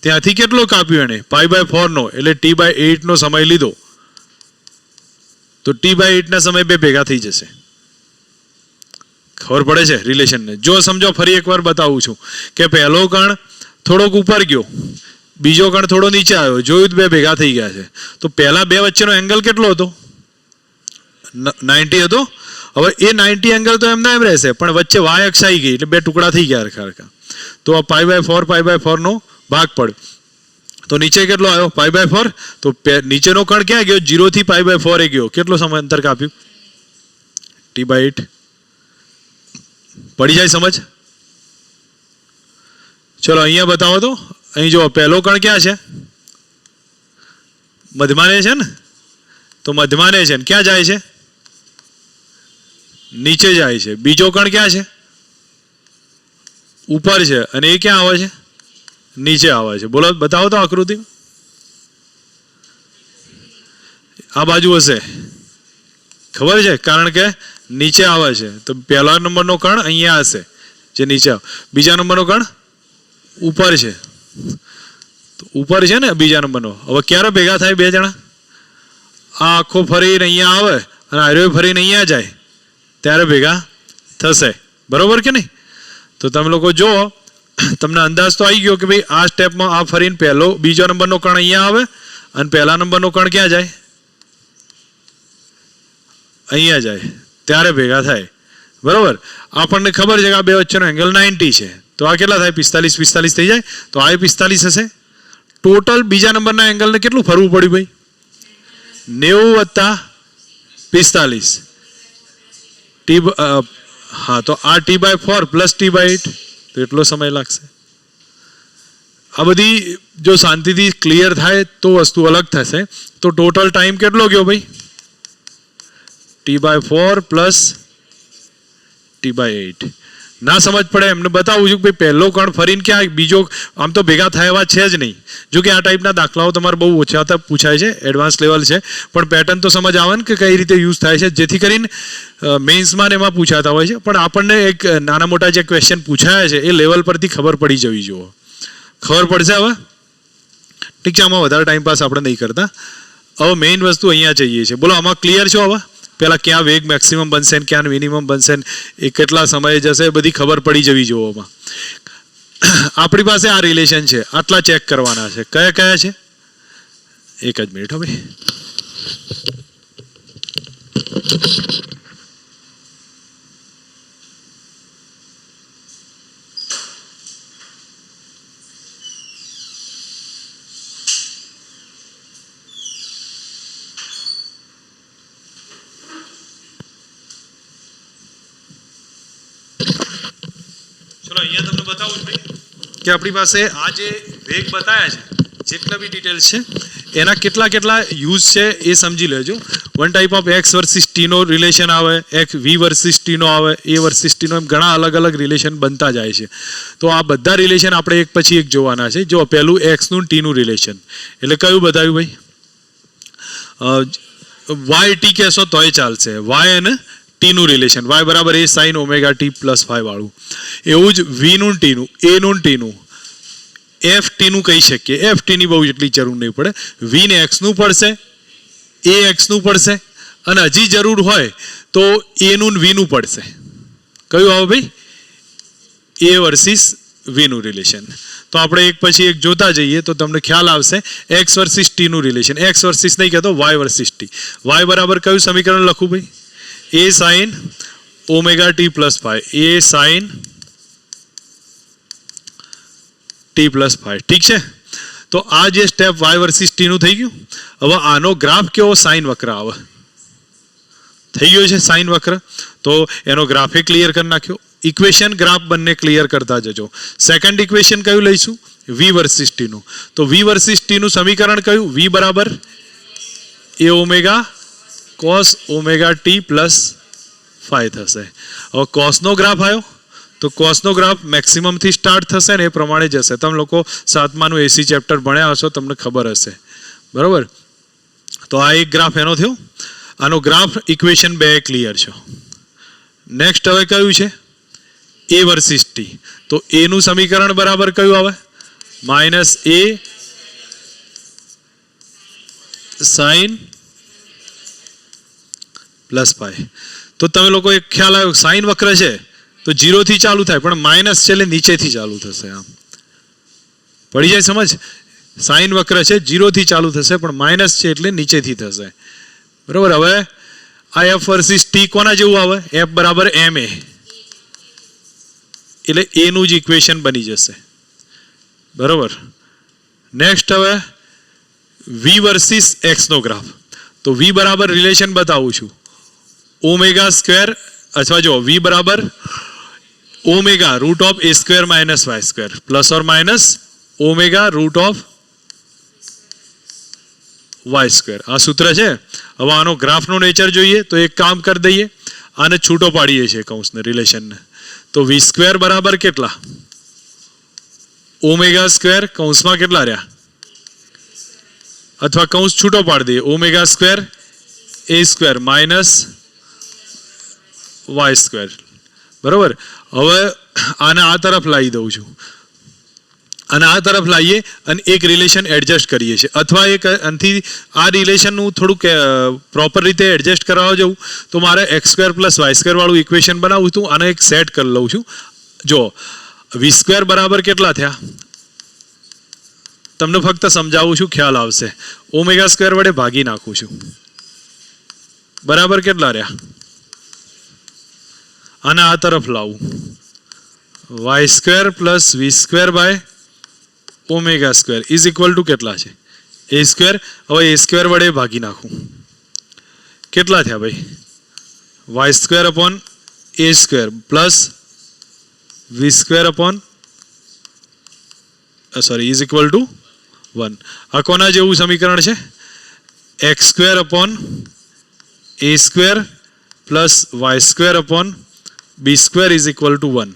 ત્યાંથી કેટલો કાપ્યો એને? π/4 નો, એટલે t/8 નો સમય લીધો. તો t/8 ના સમય બે ભેગા થઈ જશે. ખબર પડે છે રિલેશનને? જો સમજો, ફરી એકવાર બતાવું છું કે પહેલો કણ થોડોક ઉપર ગયો, બીજો કણ થોડો નીચે આવ્યો, જોયું બે ભેગા થઈ ગયા છે. તો પહેલા બે વચ્ચેનો એંગલ કેટલો હતો? 90 હતો. હવે એ 90 એંગલ તો એમના એમ રહેશે, પણ વચ્ચે વાય અક્ષ આવી ગઈ એટલે બે ટુકડા થઈ ગયા હરખા. તો આ π/4 નો ભાગ પડ્યો. તો નીચે કેટલો આવ્યો? π/4. તો નીચેનો કણ ક્યાં ગયો? 0 થી π/4 એ ગયો. કેટલો સમય અંતર કાપ્યું? t/8. પડી જાય સમજ? ચલો અહીંયા બતાવો તો. અહીં જો પહેલો કણ ક્યાં છે? મધમાને છે ને. તો મધમાને છે ને ક્યાં જાય છે? નીચે જાય છે. બીજો કણ ક્યાં છે? ઉપર છે. અને એ ક્યાં આવે છે? નીચે આવે છે. બોલો, બતાવો તો આકૃતિ. આ બાજુ હશે. ખબર છે? કારણ કે નીચે આવે છે. તો પહેલા નંબરનો કણ અહીંયા હશે જે નીચે આવે. બીજા નંબરનો કણ ઉપર છે. તો ઉપર છે ને બીજા નંબરનો. હવે ક્યારે ભેગા થાય બે જણા? આ આખો ફરીને અહીંયા આવે અને આર્યો ફરીને અહીંયા જાય ત્યારે ભેગા થશે. બરોબર કે નહીં? તો તમે લોકો જુઓ, તમને અંદાજ તો આવી ગયો કે ભાઈ આ સ્ટેપમાં આ ફરીને પહેલો બીજો નંબરનો કણ અહીંયા આવે અને પહેલા નંબરનો કણ ક્યાં જાય? અહીંયા જાય ત્યારે ભેગા થાય. બરોબર. આપણને ખબર છે કે આ બે વચ્ચેનો એંગલ 90 છે. તો આ કેટલા થાય? 45 થઈ જાય. તો આ 45 હશે. ટોટલ બીજા નંબરના એંગલને કેટલું ફરવું પડ્યું ભાઈ? 90 + 45. હા, તો આ t/4 + t/8. તો એટલો સમય લાગશે. આ બધી જો શાંતિથી ક્લિયર થાય તો વસ્તુ અલગ થશે. તો ટોટલ ટાઈમ કેટલો ગયો ભાઈ? t/4 + t/8. ના સમજ પડે એમને બતાવું છું કે ભાઈ પહેલો કણ ફરીને ક્યાં, બીજો આમ તો ભેગા થયા એવા છે જ નહીં. જો કે આ ટાઈપના દાખલાઓ તમારે બહુ ઓછા પૂછાય છે, એડવાન્સ લેવલ છે, પણ પેટર્ન તો સમજ આવે ને કે કઈ રીતે યુઝ થાય છે, જેથી કરીને મેન્સમાં એમાં પૂછાતા હોય છે. પણ આપણને એક નાના મોટા જે ક્વેશ્ચન પૂછાયા છે એ લેવલ પરથી ખબર પડી જવી જોઈએ. ખબર પડશે હવે? ઠીક છે. આમાં વધારે ટાઈમ પાસ આપણે નહીં કરતા. હવે મેઇન વસ્તુ અહીંયા જઈએ છીએ. બોલો, આમાં ક્લિયર છો? હવે પહેલાં ક્યાં વેગ મેક્સિમમ બનશે ને ક્યાં મિનિમમ બનશે ને એ કેટલા સમયે જશે બધી ખબર પડી જવી જોવામાં. આપણી પાસે આ રિલેશન છે, આટલા ચેક કરવાના છે. કયા કયા છે? એક જ મિનિટ હવે. ચલો અહીંયા તમને બતાવું છું કે આપણી પાસે આ જે વેગ બતાવ્યા છે, જેટલા બી ડિટેલ્સ છે એના કેટલા કેટલા યુઝ છે એ સમજી લેજો. One type of x versus t નો રિલેશન આવે, v વર્સિસ t નો આવે, a વર્સિસ t નો, એમ ઘણા અલગ અલગ રિલેશન બનતા જાય છે. તો આ બધા રિલેશન આપણે એક પછી એક જોવાના છે. જો પહેલું x નું t નું રિલેશન, એટલે કયું બતાવ્યું ભાઈ? y t કહેશો તોય ચાલશે. y અને t નું રિલેશન, y બરાબર a sin ω t + phi વાળું. એવું જ v નું t નું, a નું t નું, f t નું કહી શકીએ. f t ની બહુ એટલી જરૂર નહીં પડે. v ને x નું પડશે, a x નું પડશે, અને હજી જરૂર હોય તો a નું v નું પડશે. કયું આવે ભાઈ? a વર્સિસ વી નું રિલેશન. તો આપણે એક પછી એક જોતા જઈએ તો તમને ખ્યાલ આવશે. એક્સ વર્સિસ ટી નું રિલેશન, એક્સ વર્સિસ નહીં કહેતો, વાય વર્સિસ ટી. વાય બરાબર કયું સમીકરણ લખું ભાઈ? A sine omega t plus phi, a sine t plus phi. ઠીક છે. તો આ જે સ્ટેપ વાય વર્સિસ ટી નું થઈ ગયું. હવે આનો ગ્રાફ કેવો? સાઇન વક્ર આવે. થઈ ગયો છે સાઇન વક્ર. તો એનો ગ્રાફે ક્લિયર કરી નાખ્યો. ઇક્વેશન ગ્રાફ બંને ક્લિયર કરતા જજો. સેકન્ડ ઇક્વેશન કયું લઈશું? વી વર્સિસ ટી નું. તો વી વર્સિસ ટી નું સમીકરણ કયું? વી બરાબર a omega cos omega t plus phi થશે. હવે કોસનો ગ્રાફ આવ્યો તો કોસનો ગ્રાફ મેક્સિમમ થી સ્ટાર્ટ થશે ને એ પ્રમાણે જશે. તમે લોકો 7માનું એસી ચેપ્ટર ભણ્યા હશો, તમને ખબર હશે. બરોબર. તો આ એક ગ્રાફ એનો થયો. આનો ગ્રાફ ઇક્વેશન 2 ક્લિયર છે. નેક્સ્ટ હવે કયું છે? એ વર્સિસ ટી. તો એ નું સમીકરણ બરાબર કયું આવે? માઇનસ એ સાઇન પ્લસ ફાઈ. તો તમે લોકો એક ખ્યાલ આવ્યો, સાઇન વક્ર છે તો 0 થી ચાલુ થાય, પણ માઇનસ છે એટલે નીચેથી ચાલુ થશે. આમ પડી જાય સમજ? સાઇન વક્ર છે 0 થી ચાલુ થશે, પણ માઇનસ છે એટલે નીચેથી થશે. બરોબર. હવે આ એફ વર્સિસ ટી કોના જેવું આવે? એફ બરાબર એમ એ, એટલે એ નું જ ઇક્વેશન બની જશે. બરોબર. નેક્સ્ટ હવે વી વર્સિસ એક્સ નો ગ્રાફ. તો વી બરાબર રિલેશન બતાવું છું. ઓમેગા સ્ક્વેર, અથવા જો વી બરાબર omega root of a square minus y square plus or minus omega root of y square. આ સૂત્ર છે. હવે આનો ગ્રાફનો નેચર જોઈએ તો એક કામ કરી દઈએ, આને છૂટો પાડીએ છીએ કૌંસને, રિલેશનને. તો વી સ્ક્વેર બરાબર કેટલા? ઓમેગા સ્ક્વેર કૌંસમાં કેટલા રહ્યા? અથવા કૌંસ છૂટો પાડી દઈએ, omega square a square minus y square. બરોબર. હવે આને આ તરફ લાવી દઉં છું, અને આ તરફ લાવીએ અને એક રિલેશન એડજસ્ટ કરીએ છીએ. અથવા એક આનાથી આ રિલેશનનું થોડુંક પ્રોપર રીતે એડજસ્ટ કરવા જવું તો મારે x square plus y square વાળું ઇક્વેશન બનાવું હતું. આને એક સેટ કરી લઉં છું. જો વી સ્ક્વેર બરાબર કેટલા થયા? તમને ફક્ત સમજાવું છું, ખ્યાલ આવશે. ઓમેગા સ્ક્વેર વડે ભાગી નાખું છું. બરાબર કેટલા રહ્યા? અને આ તરફ લાવું, y square plus v square by omega square is equal to કેટલા છે? A square. હવે એ સ્ક્વેર વડે ભાગી નાખું, કેટલા થયા ભાઈ? Y square upon a square plus v square upon sorry is equal to 1. આ કોના જેવું સમીકરણ છે? X square upon a square plus y square upon b square is equal to 1.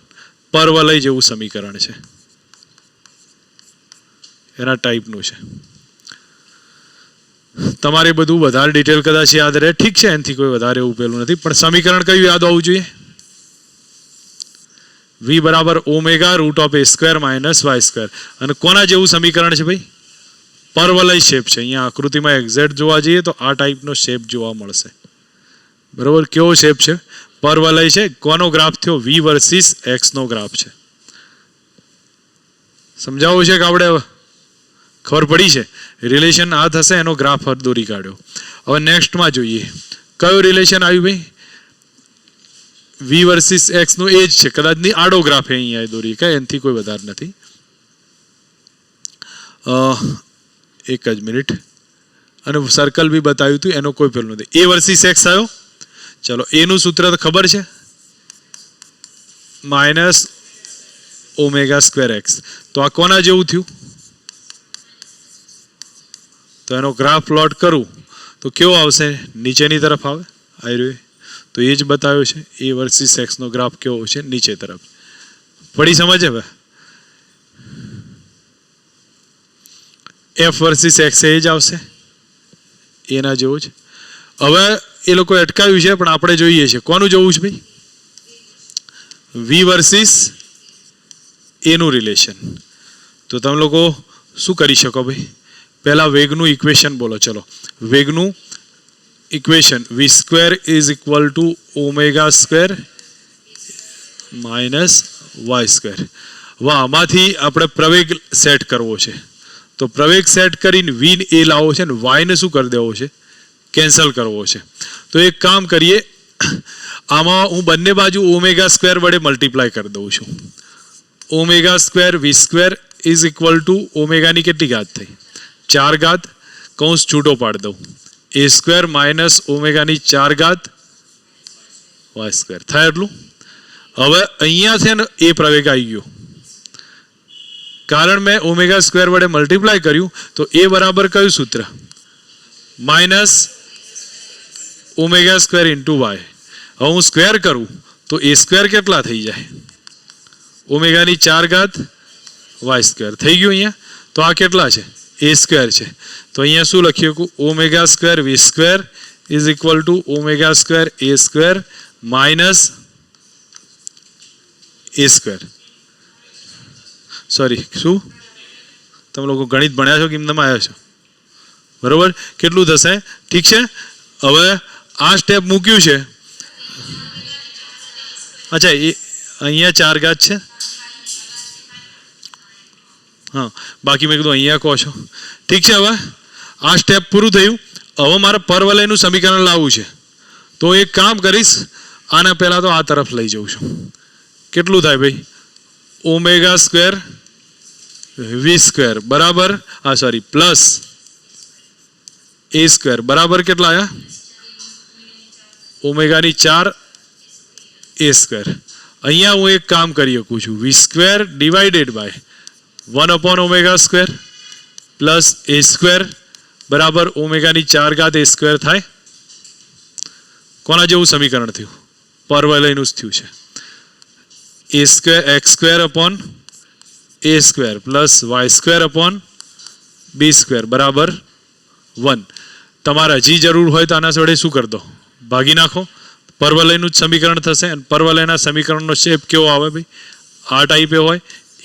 પરવલય જેવું સમીકરણ છે, એના ટાઈપનું છે. તમારે બધું વધારે ડિટેલ કદાચ યાદ રહે, ઠીક છે, એનાથી કોઈ વધારે એવું પેલું નથી, પણ સમીકરણ કયું યાદ હોવું જોઈએ? વી બરાબર omega root of a square minus y square. અને કોના જેવું સમીકરણ છે ભાઈ? પરવલય શેપ છે. અહીંયા આકૃતિમાં એક્ઝેક્ટ જોવા જઈએ તો આ ટાઈપનો શેપ જોવા મળશે. બરોબર. કેવો શેપ છે? પરવલય છે. કોનો ગ્રાફ થયો? વી વર્સિસ એક્સ નો ગ્રાફ છે. સમજાવવું છે કે આપણે ખબર પડી છે? રિલેશન આ થશે, એનો ગ્રાફ દોરી કાઢ્યો. હવે નેક્સ્ટમાં જોઈએ કયું રિલેશન આવ્યું ભાઈ? વી વર્સિસ એક્સ નું એ જ છે, કદાચ ની આડો ગ્રાફ અહીંયા દોરી, કઈ એનાથી કોઈ વધારે નથી. એક જ મિનિટ. અને સર્કલ બી બતાવ્યું હતું, એનો કોઈ પેલું નથી. એ વર્સિસ એક્સ આવ્યો. ચલો, એનું સૂત્ર તો ખબર છે, માઇનસ ઓમેગા સ્ક્વેર એક્સ. તો આ કોના જેવું થયું? તો એનો ગ્રાફ પ્લોટ કરું તો કેવો આવશે? નીચેની તરફ આવે. આવી તો એ જ બતાવ્યો છે. એ વર્સિસ એક્સ નો ગ્રાફ કેવો છે? નીચે તરફ. પડી સમજ? હવે એફ વર્સિસ એક્સ એ જ આવશે, એના જેવું જ. હવે એ લોકો અટકાવ્યું છે, પણ આપણે જોઈએ છે કોનું જોવું છે ભાઈ? વી વર્સિસ એનું રિલેશન. તો તમે લોકો શું કરી શકો ભાઈ? પહેલા વેગનું ઇક્વેશન બોલો. ચલો, વેગનું equation v square is equal to omega square minus y square. હવે આમાંથી આપણે પ્રવેગ સેટ કરવો છે. તો પ્રવેગ સેટ કરીને વીન એ લાવવો છે ને વાયને શું કરી દેવો છે? કેન્સલ કરવો છે. તો એક કામ કરીએ, આમાં હું બંને બાજુ ઓમેગા સ્ક્વેર વડે મલ્ટીપ્લાય કરી દઉં છું. Omega square v square is equal to ઓમેગાની કેટલી ઘાત થઈ? 4 ઘાત. કૌંસ છૂટો પાડી દઉં. એ સ્ક્વેર માઇનસ ઓમેગાની 4 ઘાત વાય સ્ક્વેર થાય એટલું. હવે અહીંયા છે ને એ પ્રવેગ આવી ગયો, કારણ મેં ઓમેગા સ્ક્વેર વડે મલ્ટીપ્લાય કર્યું. તો એ બરાબર કયું સૂત્ર? Minus omega square into y. હવે હું સ્ક્વેર કરું તો એ સ્ક્વેર કેટલા થઈ જાય? ઓમેગાની 4 ઘાત વાય સ્ક્વેર થઈ ગયું અહીંયા. તો આ કેટલા છે? એ સ્ક્વેર છે. તો અહીંયા શું લખ્યું કે omega square v square is equal to omega square a square minus a square. Sorry, શું તમે લોકો ગણિત ભણ્યા છો કે એમને આવ્યા છો? બરોબર, કેટલું થશે? ઠીક છે. હવે આ સ્ટેપ મૂક્યું છે. અચ્છા, એ અહીંયા 4 ઘાત છે. હા, બાકી મેં કીધું અહીંયા કહો છો. ઠીક છે. હવે આ સ્ટેપ પૂરું થયું. હવે મારે પરવલયનું સમીકરણ લાવવું છે. તો એક કામ કરીશ, આના પહેલા તો આ તરફ લઈ જઉં છું. કેટલું થાય ભાઈ? ઓમેગા સ્ક્વેર વી સ્ક્વેર બરાબર પ્લસ એ સ્ક્વેર બરાબર કેટલા આવ્યા? ઓમેગાની 4 એ સ્ક્વેર. અહીંયા હું એક કામ કરી શકું છું, v square divided by 1 omega square plus a square બરાબર ઓમેગાની 4 ઘાત એ સ્ક્વેર થાય. કોના જેવું સમીકરણ થયું? પરવલયનું જ થયું છે. A square x square upon a square plus y square upon b square બરાબર 1. તમારે હજી જરૂર હોય તો આના જોડે શું કરી દો? ભાગી નાખો. પરવલયનું જ સમીકરણ થશે. અને પરવલયના સમીકરણનો શેપ કેવો આવે ભાઈ? આ ટાઈપે હોય,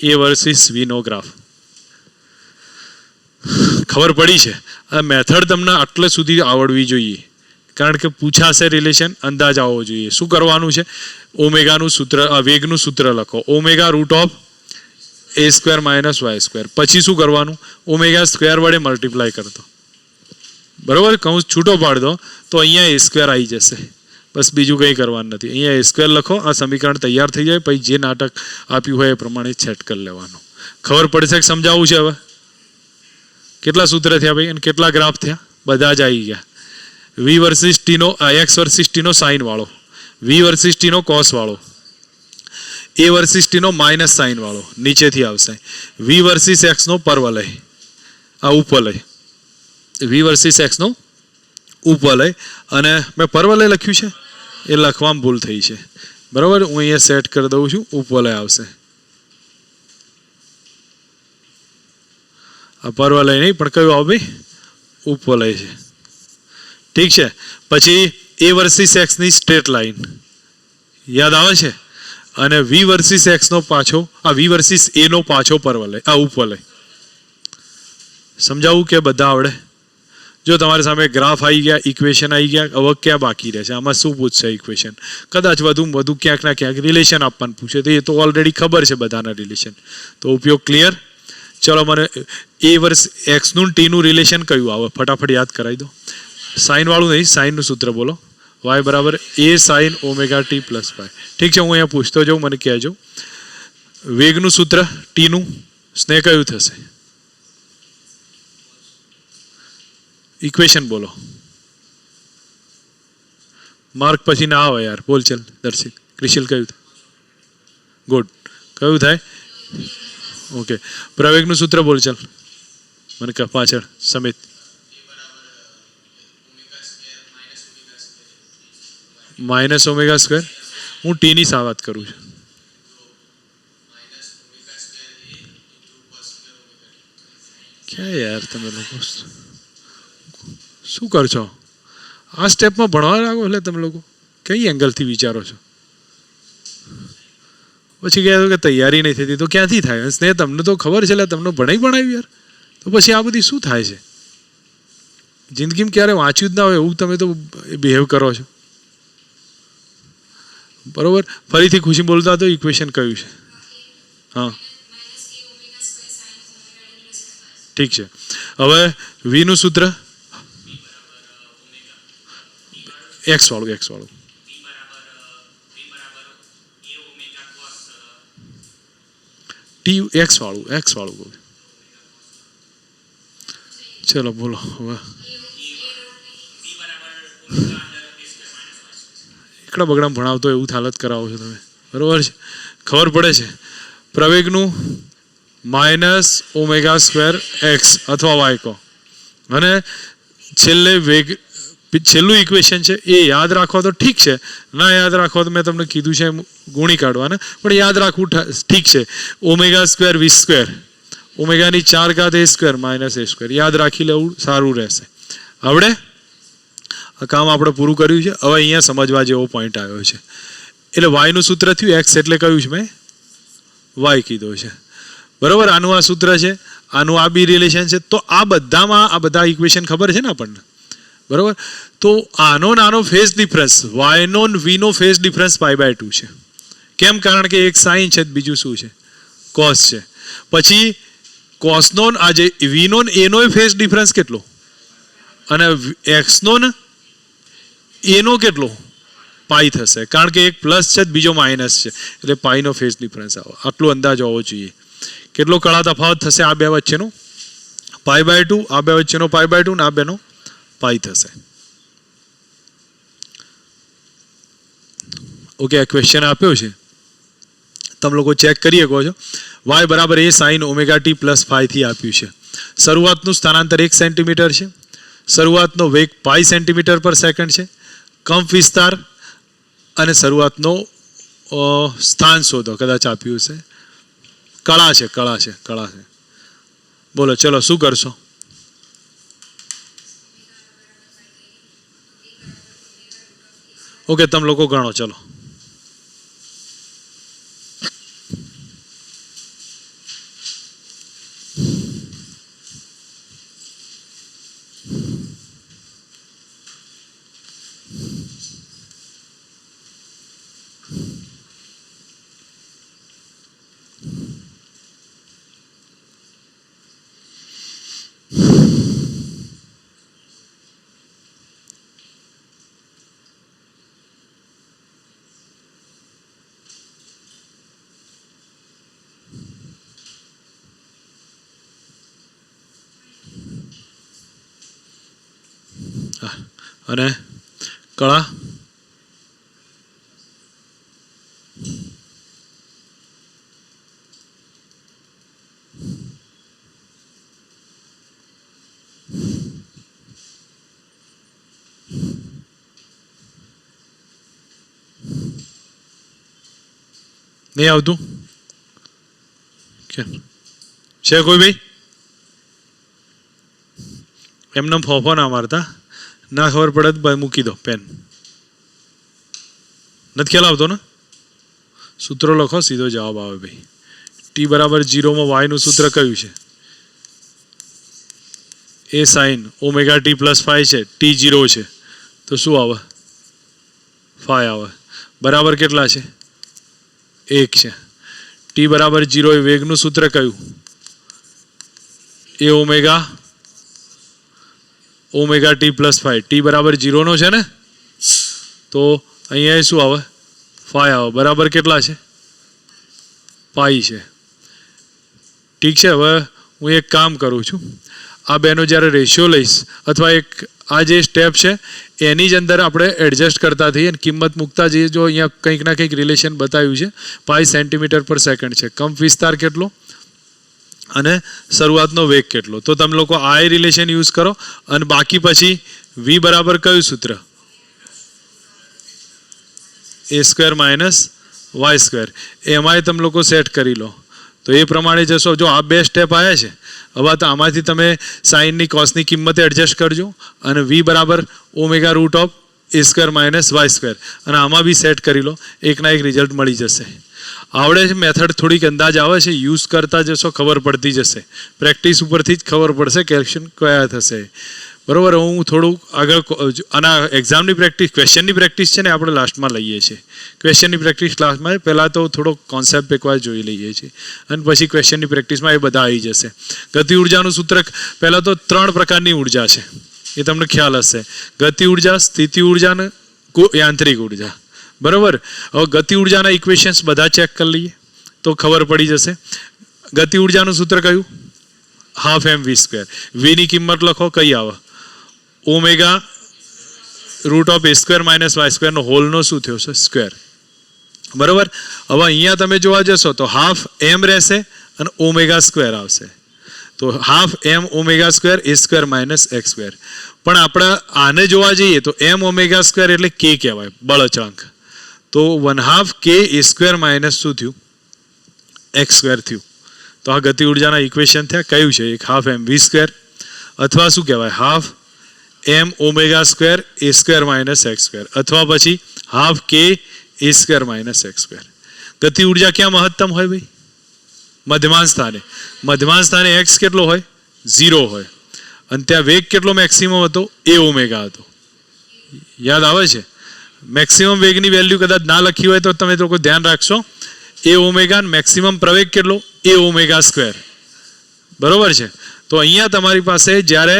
એ વર્સિસ વીનો ગ્રાફ. ખબર પડી છે? આ મેથડ તમને આટલે સુધી આવડવી જોઈએ, કારણ કે પૂછાશે રિલેશન, અંદાજ આવવો જોઈએ. શું કરવાનું છે? ઓમેગાનું સૂત્ર, વેગનું સૂત્ર લખો. Omega root of a square minus y square. પછી શું કરવાનું? ઓમેગા સ્ક્વેર વડે મલ્ટીપ્લાય કરતો. બરોબર, કૌંસ છૂટો પાડ દો તો અહીંયા એ સ્ક્વેર આવી જશે. બસ બીજું કંઈ કરવાનું નથી. અહીંયા એ સ્ક્વેર લખો, આ સમીકરણ તૈયાર થઈ જાય. પછી જે નાટક આપ્યું હોય એ પ્રમાણે સેટ કરી લેવાનું. ખબર પડશે કે સમજાવવું છે? હવે કેટલા સૂત્ર થયા ભાઈ અને કેટલા ગ્રાફ થયા? બધા જ આવી ગયા. વી વર્સિસ ટીનો, એક્સ વર્સિસ ટીનો સાઇન વાળો, વી વર્સિસ ટીનો કોસ વાળો, એ વર્સિસ ટીનો માઇનસ સાઇન વાળો નીચેથી આવશે, વી વર્સિસ એક્સનો પરવલય, આ ઉપવલય, વી વર્સિસ એક્સનો ઉપવલય. અને મેં પરવલય લખ્યું છે એ લખવામાં ભૂલ થઈ છે. બરાબર, હું અહીંયા સેટ કરી દઉં છું. ઉપવલય આવશે. આ પરવલય નહીં પણ કયું આવે ભાઈ? ઉપવલય છે. ઠીક છે. પછી એ વર્સિસ એક્સની સ્ટ્રેટ લાઈન યાદ આવે છે, અને વી વર્સિસ એક્સનો પાછો, આ વી વર્સિસ એનો પાછો પરવલય, આ ઉપવલય. સમજાવું કે બધા આવડે? જો તમારી સામે ગ્રાફ આવી ગયા, ઇક્વેશન આવી ગયા, હવે ક્યાં બાકી રહેશે? આમાં શું પૂછશે ઇક્વેશન? કદાચ વધુ ક્યાંક ના ક્યાંક રિલેશન આપવાનું પૂછે, તો એ તો ઓલરેડી ખબર છે બધાના રિલેશન. તો ઉપયોગ ક્લિયર? ચલો, મને એ વર્સ એક્સનું ટીનું રિલેશન કયું આવે ફટાફટ યાદ કરાવી દો. સાઇન વાળું નહીં, સાઇનનું સૂત્ર બોલો. વાય બરાબર a sine omega t plus y. ઠીક છે, હું અહીંયા પૂછતો જાઉં, મને કહેજો. વેગનું સૂત્ર ટીનું સ્નેહ કયું થશે? ઇક્વેશન બોલો. માર્ક પછી ના આવે યાર. બોલ ચલ દર્શિત. ક્રિશિલ કયું થાય? ગુડ. કયું થાય? ઓકે. પ્રવેગનું સૂત્ર બોલ ચલ. મને કહે પાછળ સમિત. Minus omega square. હું ટીની વાત કરું છું. ક્યાં યાર તમે લોકો શું કરશો? આ સ્ટેપમાં ભણવા લાગો એટલે તમે લોકો કઈ એંગલથી વિચારો છો? પછી કહે કે તૈયારી નહીં થતી, તો ક્યાંથી થાય? સ્નેહ તમને તો ખબર છે, એટલે તમને ભણાવ્યું યાર. તો પછી આ બધી શું થાય છે? જિંદગીમાં ક્યારે વાંચ્યું જ ના હોય એવું તમે તો બિહેવ કરો છો. બરોબર, ફરીથી ખુશી બોલતા તો ઇક્વેશન કયું છે? હા, ઠીક છે. હવે વી નું સૂત્ર એક્સ વાળું ટી એક્સ વાળું ચલો બોલો હવે એકડા બગડા ભણાવતો એવું હાલત કરાવો છો તમે, બરોબર છે. ખબર પડે છે પ્રવેગનું -ω² x અથવા y કહો અને છેલ્લે વેગ છેલ્લું ઇક્વેશન છે એ યાદ રાખો તો ઠીક છે, ના યાદ રાખો તો મેં તમને કીધું છે ગુણી કાઢવાના, પણ યાદ રાખવું ઠીક છે. ω² v², ઓમેગાની 4 ઘાત a² -a², યાદ રાખી લેવું સારું રહેશે. આવડે? આ કામ આપણે પૂરું કર્યું છે. હવે અહીંયા સમજવા જેવો પોઈન્ટ આવ્યો છે. એટલે વાયનું સૂત્ર થયું, એક્સ એટલે કયું છે મેં વાય કીધો છે, બરોબર. આનું આ સૂત્ર છે, આનું આ બી રિલેશન છે. તો આ બધામાં આ બધા ઇક્વેશન ખબર છે ને આપણને, બરોબર. તો આનો ફેઝ ડિફરન્સ વાયનો વીનો ફેઝ ડિફરન્સ π/2 છે. કેમ? કારણ કે એક સાઇન છે, બીજું શું છે કોસ છે. પછી કોસનો આ જે વીનો એનો ફેઝ ડિફરન્સ કેટલો અને એક્સનો એનો કેટલો પાઈ થશે, કારણ કે એક પ્લસ છે બીજો માઇનસ છે, એટલે પાઈનો ફેઝ ડિફરન્સ આવો. આટલો અંદાજ હોવો જોઈએ. કેટલો કળા તફાવત થશે આ બે વચ્ચેનો π/2, આ બે વચ્ચેનો π/2 ને આ બેનો પાઈ થશે. ઓકે, આ ક્વેશ્ચન આપ્યો છે, તમે લોકો ચેક કરી શકો છો. y બરાબર a sin ωt + phi થી આપ્યું છે. શરૂઆતનું સ્થાનાંતર 1 સેન્ટીમીટર છે, શરૂઆતનો વેગ π સેન્ટીમીટર/સેકન્ડ છે, કંપ વિસ્તાર અને શરૂઆતનો સ્થાન શોધો. કદાચ આપ્યું છે કળા છે. બોલો ચલો શું કરશો? ઓકે, તમે લોકો ગણો ચલો. અને કળા નહીં આવતું છે કોઈ ભાઈ? એમને ફોફો ના મારતા, ના ખબર પડે તો મૂકી દો પેન. નથી ખ્યાલ આવતો ને? સૂત્રો લખો, સીધો જવાબ આવે ભાઈ. ટી બરાબર 0 માં વાયનું સૂત્ર કયું છે? a sin ωt + phi છે, ટી 0 છે તો શું આવે? phi આવે. બરાબર કેટલા છે? 1 છે. ટી બરાબર 0 એ વેગનું સૂત્ર કયું? a ωt + phi. ટી બરાબર 0 નો છે ને, તો અહીંયા શું આવે? phi આવે. બરાબર કેટલા છે? પાઈ છે. ઠીક છે. હવે હું એક કામ કરું છું, આ બેનો જ્યારે રેશિયો લઈશ અથવા એક આ જે સ્ટેપ છે એની જ અંદર આપણે એડજસ્ટ કરતા થઈએ અને કિંમત મૂકતા જઈએ. જો અહીંયા કંઈક ના કંઈક રિલેશન બતાવ્યું છે, પાઈ સેન્ટીમીટર/સેકન્ડ છે, કંપ વિસ્તાર કેટલો અને શરૂઆતનો વેગ કેટલો, તો તમે લોકો આ રિલેશન યુઝ કરો. અને બાકી પછી વી બરાબર કયું સૂત્ર? a² - y². એમાંય તમે લોકો સેટ કરી લો તો એ પ્રમાણે જશો. જો આ બે સ્ટેપ આવ્યા છે, હવે તો આમાંથી તમે સાઇનની કોસની કિંમત એડજસ્ટ કરજો અને વી બરાબર ω√a² - y², અને આમાં બી સેટ કરી લો. એકના એક રિઝલ્ટ મળી જશે. આવડે છે મેથડ, થોડીક અંદાજ આવે છે, યુઝ કરતા જશો ખબર પડતી જશે. પ્રેક્ટિસ ઉપરથી જ ખબર પડશે કેલ્ક્યુલેશન કયા થશે. બરાબર. હું થોડું આગળ આના એક્ઝામની પ્રેક્ટિસ, ક્વેશ્ચનની પ્રેક્ટિસ છે ને આપણે લાસ્ટમાં લઈએ છીએ. ક્વેશ્ચનની પ્રેક્ટિસ ક્લાસમાં પહેલાં તો થોડોક કોન્સેપ્ટ એકવાર જોઈ લઈએ છીએ અને પછી ક્વેશ્ચનની પ્રેક્ટિસમાં એ બધા આવી જશે. ગતિ ઉર્જાનું સૂત્ર પહેલાં તો 3 પ્રકારની ઉર્જા છે, એ તમને ખ્યાલ હશે. ગતિ ઉર્જા, સ્થિતિ ઉર્જા અને યાંત્રિક ઉર્જા. બરાબર. હવે ગતિ ઉર્જાના ઇક્વેશન્સ બધા ચેક કરી લઈએ તો ખબર પડી જશે. ગતિ ઉર્જાનું સૂત્ર કયું? Half mv². વીની કિંમત લખો, કઈ આવે? Omega root of a² - y² નો હોલનો શું થયો છે? સ્ક્વેર. બરાબર. હવે અહીંયા તમે જોવા જશો તો હાફ m રહેશે અને ઓમેગા² આવશે. તો હાફ m ઓમેગા² a² - x². પણ આપણે આને જોવા જઈએ તો m ઓમેગા² એટલે k કહેવાય, બળ અચળાંક. તો 1/2 k a² - શું થયું? x² થયું. તો આ ગતિ ઉર્જાના ઇક્વેશન થયા. કયું છે? એક હાફ mv² અથવા શું કહેવાય? હાફ m ઓમેગા² a² - x², અથવા પછી હાફ k a² - x². ગતિ ઉર્જા ક્યાં મહત્તમ હોય ભાઈ? મધ્યમાન સ્થાને. મધ્યમાન સ્થાને x કેટલો હોય? 0 હોય. અને ત્યાં વેગ કેટલો મેક્સિમમ હતો? a ઓમેગા હતો. યાદ આવે છે? મેક્સિમમ વેગની વેલ્યુ કદાચ ના લખી હોય તો તમે લોકો ધ્યાન રાખશો. a ઓમેગા, મેક્સિમમ પ્રવેગ કેટલો? a ઓમેગા². બરોબર છે. તો અહીંયા તમારી પાસે જ્યારે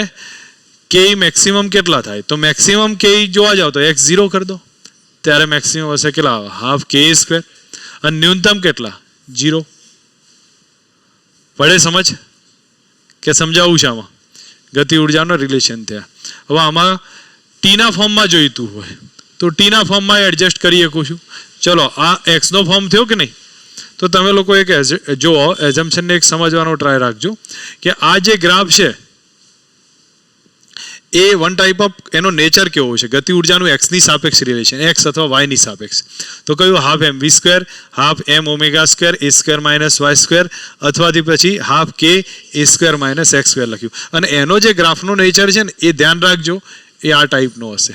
કે મેક્સિમમ કેટલા થાય? તો મેક્સિમમ કે જોવા જાવ તો x0 કરી દો, ત્યારે મેક્સિમમ હશે કેટલા? Half k². અને ન્યૂનતમ કેટલા? 0. પડે સમજ કે સમજાવું છે? આમાં ગતિ ઉર્જાનો રિલેશન થયા. હવે આમાં ટીના ફોર્મમાં જોઈતું હોય તો ટીના ફોર્મમાં એડજસ્ટ કરી શકું છું. ચલો, આ એક્સનો ફોર્મ થયો કે નહીં? તો તમે લોકો એક જો એઝમ્પશનને એક સમજવાનો ટ્રાય રાખજો કે આ જે ગ્રાફ છે એ વન ટાઈપ ઓફ, એનો નેચર કેવો છે? ગતિ ઉર્જાનું એક્સની સાપેક્ષ રિલેશન, એક્સ અથવા વાયની સાપેક્ષ. તો કયું? Half mv², half m ઓમેગા² a² - y², અથવાથી પછી હાફ k a² - x² લખ્યું. અને એનો જે ગ્રાફનો નેચર છે ને એ ધ્યાન રાખજો, એ આ ટાઈપનો હશે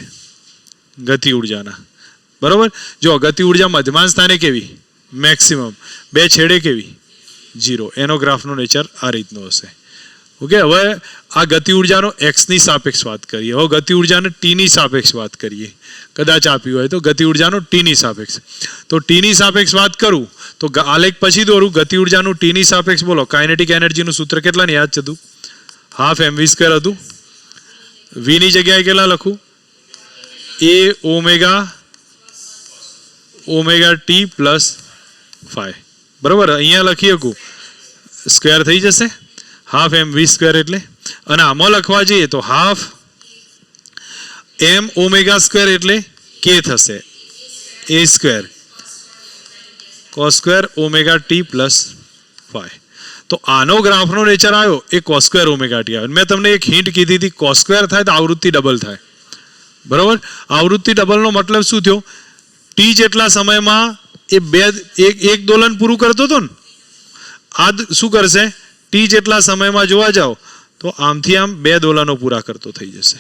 ગતિ ઉર્જાના. બરોબર. જો ગતિ ઉર્જા મધ્યમાન સ્થાને કેવી? મેક્સિમમ. બે છેડે કેવી? 0. એનો ગ્રાફનો નેચર આ રીતનો હશે. ઓકે. હવે આ ગતિ ઉર્જાનો એક્સની સાપેક્ષ વાત કરીએ. હવે ગતિ ઉર્જાને ટીની સાપેક્ષ વાત કરીએ. કદાચ આપ્યું હોય તો ગતિ ઉર્જાનો ટીની સાપેક્ષ. તો ટીની સાપેક્ષ વાત કરું તો આલેખ પછી દોરું. ગતિ ઉર્જાનું ટીની સાપેક્ષ બોલો. કાઇનેટિક એનર્જીનું સૂત્ર કેટલાને યાદ છે? હાફ mv² હતું. વીની જગ્યાએ કેટલા લખું? a omega t + 5. બરોબર. અહીંયા લખી શકું, સ્ક્વેર થઈ જશે. હાફ mv² એટલે, અને આમાં લખવા જઈએ તો હાફ m ઓમેગા² એટલે k થશે a² cos² ઓમેગા t + 5. તો આનો ગ્રાફનો નેચર આવ્યો એ cos² ઓમેગા t આવ્યો. મેં તમને એક હિન્ટ કીધી હતી, cos² થાય તો આવૃત્તિ ડબલ થાય. બરોબર. આવૃત્તિ ડબલનો મતલબ શું થયો? ટી જેટલા સમયમાં એ એક દોલન પૂરું કરતો હતો ને, આ શું કરશે? ટી જેટલા સમયમાં જોવા જાઓ તો આમથી આમ 2 દોલનો પૂરા કરતો થઈ જશે.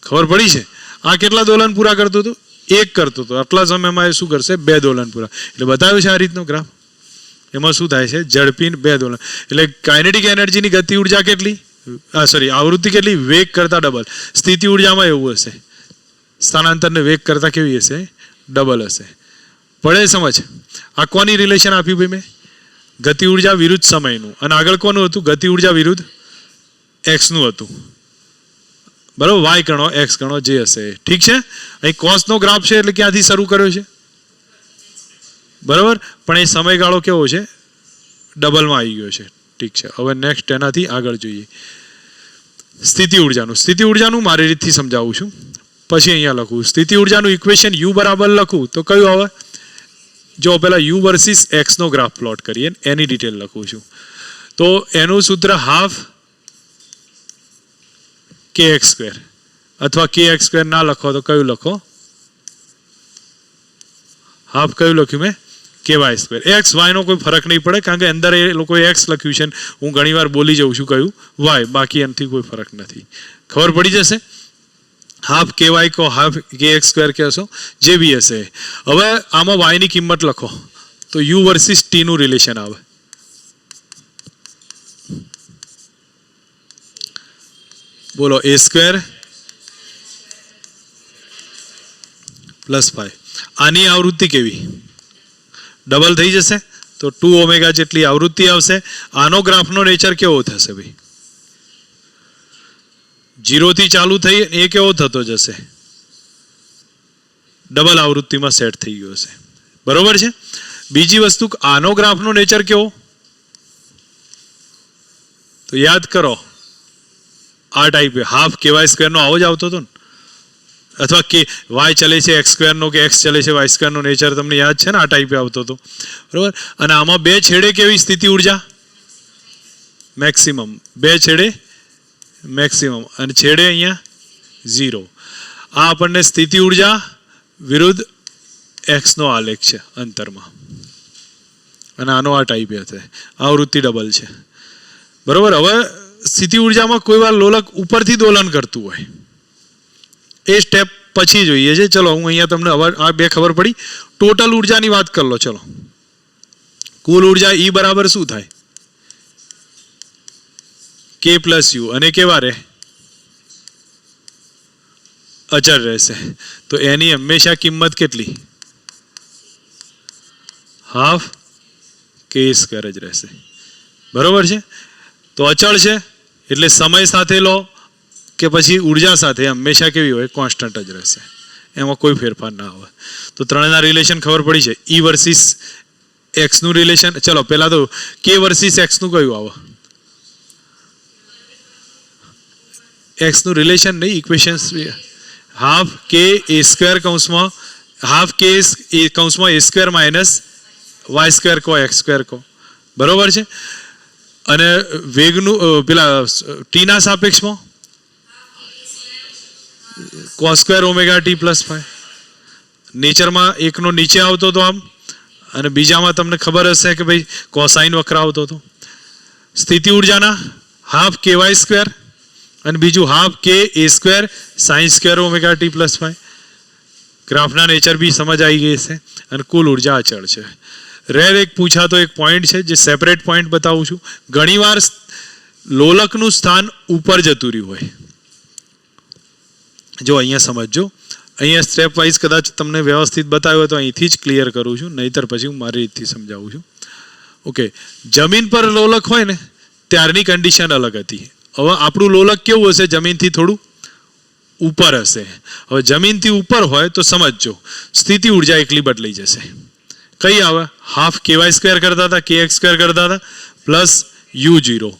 ખબર પડી છે? આ કેટલા દોલન પૂરા કરતો હતો? 1 કરતો હતો. આટલા સમયમાં એ શું કરશે? 2 દોલન પૂરા. એટલે બતાવ્યું છે આ રીતનો ગ્રાફ. એમાં શું થાય છે? ઝડપી 2 દોલન. એટલે કાઇનેટિક એનર્જીની ગતિ ઉર્જા કેટલી? આવૃત્તિ કેટલી? વેગ કરતા ડબલ. સ્થિતિ ઉર્જામાં એવું હશે, સ્થાનાંતરને વેગ કરતા કેવી હશે? ડબલ હશે. પડે સમજ? આ કોની રિલેશન આપ્યું ભાઈ મેં? ગતિ ઉર્જા વિરુદ્ધ સમયનું. અને આગળ કોનું હતું? ગતિ ઉર્જા વિરુદ્ધ એક્સનું હતું. બરાબર. વાય ગણો, એક્સ ગણો, જે હશે. ઠીક છે. અહીં કોસનો ગ્રાફ છે એટલે ક્યાંથી શરૂ કર્યો છે? બરાબર. પણ એ સમયગાળો કેવો છે? ડબલમાં આવી ગયો છે. ઠીક છે. હવે નેક્સ્ટ એનાથી આગળ જોઈએ સ્થિતિ ઉર્જાનું. સ્થિતિ ઉર્જાનું મારી રીતથી સમજાવું છું, પછી અહીંયા લખું. સ્થિતિ ઉર્જાનું ઇક્વેશન u બરાબર લખું તો કયું આવે? જો પેલા u વર્સિસ x નો ગ્રાફ પ્લોટ કરીએ, એની ડિટેલ લખું છું. તો એનું સૂત્ર હાફ kx², અથવા kx² ના લખો તો કયું લખો? હાફ કયું લખ્યું મેં? ky². x y નો કોઈ ફરક નહીં પડે, કારણ કે અંદર એ લોકોએ x લખ્યું છે. હું ઘણીવાર બોલી જઉં છું કયું y, બાકી એનાથી કોઈ ફરક નથી. ખબર પડી જશે? હાફ ky કહો, હાફ kx² કહેશો, જે બી હશે. હવે આમાં y ની કિંમત લખો તો u વર્સિસ t નું રિલેશન આવે. બોલો a સ્ક્વેર પ્લસ 5. આની આવૃત્તિ કેવી? ડબલ થઈ જશે તો 2 ઓમેગા જેટલી આવૃત્તિ આવશે. આનો ગ્રાફનો નેચર કેવો થશે ભાઈ? 0 થી ચાલુ થઈ એ કેવો થતો જશે? ડબલ આવૃત્તિમાં સેટ થઈ ગયો હશે. બરોબર છે. બીજી વસ્તુ, આનો ગ્રાફનો નેચર કેવો? તો યાદ કરો, આ ટાઈપ હાફ કેવાય સ્ક્વેરનો આવો જ આવતો હતો ને, અથવા કે વાય ચલે છે એક્સ સ્ક્વેરનો કે એક્સ ચલે છે વાય સ્ક્વેરનો નેચર તમને યાદ છે ને? આ ટાઈપે આવતો હતો. બરોબર. અને આમાં બે છેડે કેવી સ્થિતિ ઉર્જા? મેક્સિમમ. બે છેડે મેક્સિમમ અને છેડે અહીંયા 0. આ આપણને સ્થિતિ ઉર્જા વિરુદ્ધ એક્સનો આલેખ છે અંતરમાં, અને આનો આ ટાઈપ હશે. આવૃત્તિ ડબલ છે. બરોબર. હવે સ્થિતિ ઉર્જામાં કોઈ વાર લોલક ઉપરથી દોલન કરતું હોય, એ સ્ટેપ પછી જોઈએ છે. ચલો હું અહીંયા તમને આ બે ખબર પડી. ટોટલ ઉર્જાની વાત કરી લો. ચલો, કુલ ઉર્જા E બરાબર શું થાય? K plus you. અને કેવા રહે? અચળ રહેશે. તો એની હંમેશા કિંમત કેટલી? હાફ K સ્ક્વેર જ રહેશે. બરોબર છે. તો અચળ છે એટલે સમય સાથે લો કે પછી ઉર્જા સાથે હંમેશા કેવી હોય? કોન્સ્ટન્ટ જ રહેશે. એમાં કોઈ ફેરફાર ના આવે. તો ત્રણેયના રિલેશન ખબર પડી છે. E વર્સિસ એક્સ નું રિલેશન. ચલો પહેલા તો K વર્સિસ એક્સ નું કયું આવે? એક્સ નું રિલેશન નહીં, equations. Half K a square કૌંસમાં હાફ K કૌંસમાં a square minus y square કો એક્સ સ્ક્વેર કો. બરોબર છે. અને વેગનું પેલા ટીના સાપેક્ષમાં cos square omega t plus 5. નેચરમાં એકનો નીચે આવતો હતો આમ, અને બીજામાં તમને ખબર હશે કે ભાઈ કોસાઇન વક્ર આવતો હતો. સ્થિતિ ઉર્જાના હાફ કે વાય સ્ક્વેર અને બીજું half K a square sine square omega t plus 5. ગ્રાફના નેચર બી સમજ આવી ગઈ છે. અને કુલ ઉર્જા અચળ છે. રેર એક પૂછાતો એક પોઈન્ટ છે જે સેપરેટ પોઈન્ટ બતાવું છું. ઘણીવાર લોલકનું સ્થાન ઉપર જતું રહ્યું હોય. જો અહીંયા સમજજો, અહીંયા સ્ટેપ વાઇઝ કદાચ તમને વ્યવસ્થિત બતાવ્યો તો અહીંથી જ ક્લિયર કરું છું, નહીતર પછી હું મારી રીતથી સમજાવું છું. ઓકે. જમીન પર લોલક હોય ને ત્યારની કન્ડિશન અલગ હતી. હવે આપણું લોલક કેવું હશે? જમીનથી થોડું ઉપર હશે. હવે જમીનથી ઉપર હોય તો સમજજો, સ્થિતિ ઉર્જા એકલી બદલાઈ જશે. કઈ આવે? હાફ કેવાય સ્ક્વેર કરતા હતા કે એક્સ સ્ક્વેર કરતા હતા પ્લસ u0.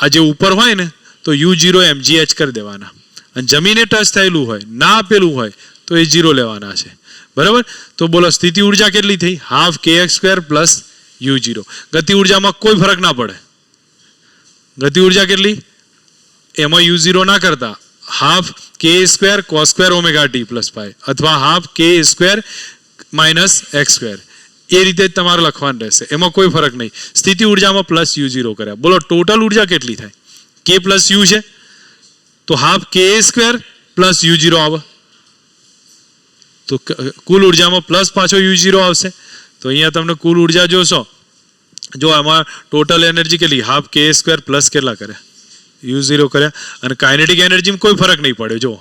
આ જે ઉપર હોય ને તો u0 mgh કરી દેવાના, અને જમીને ટચ થયેલું હોય ના આપેલું હોય તો એ 0 લેવાના છે. બરાબર. તો બોલો સ્થિતિ ઉર્જા કેટલી થઈ? Half kx square plus u0. ગતિ ઉર્જામાં કોઈ ફરક ના પડે. ગતિ ઉર્જા કેટલી? એમાં u0 ના કરતા half k square cos square omega t plus 5 અથવા half k square minus x square. એ રીતે જ તમારે લખવાનું રહેશે. એમાં કોઈ ફરક નહીં. સ્થિતિ ઉર્જામાં પ્લસ u0 કર્યા. બોલો ટોટલ ઉર્જા કેટલી થાય? k પ્લસ u છે તો half k square plus u0 આવે. તો કુલ ઉર્જામાં પ્લસ પાછો u0 આવશે. તો અહીંયા તમને કુલ ઉર્જા જોશો, જો આમાં ટોટલ એનર્જી કેટલી? હાફ k સ્ક્વેર પ્લસ કેટલા કર્યા? u0 કર્યા. અને કાઇનેટિક એનર્જીમાં કોઈ ફરક નહીં પડે. જો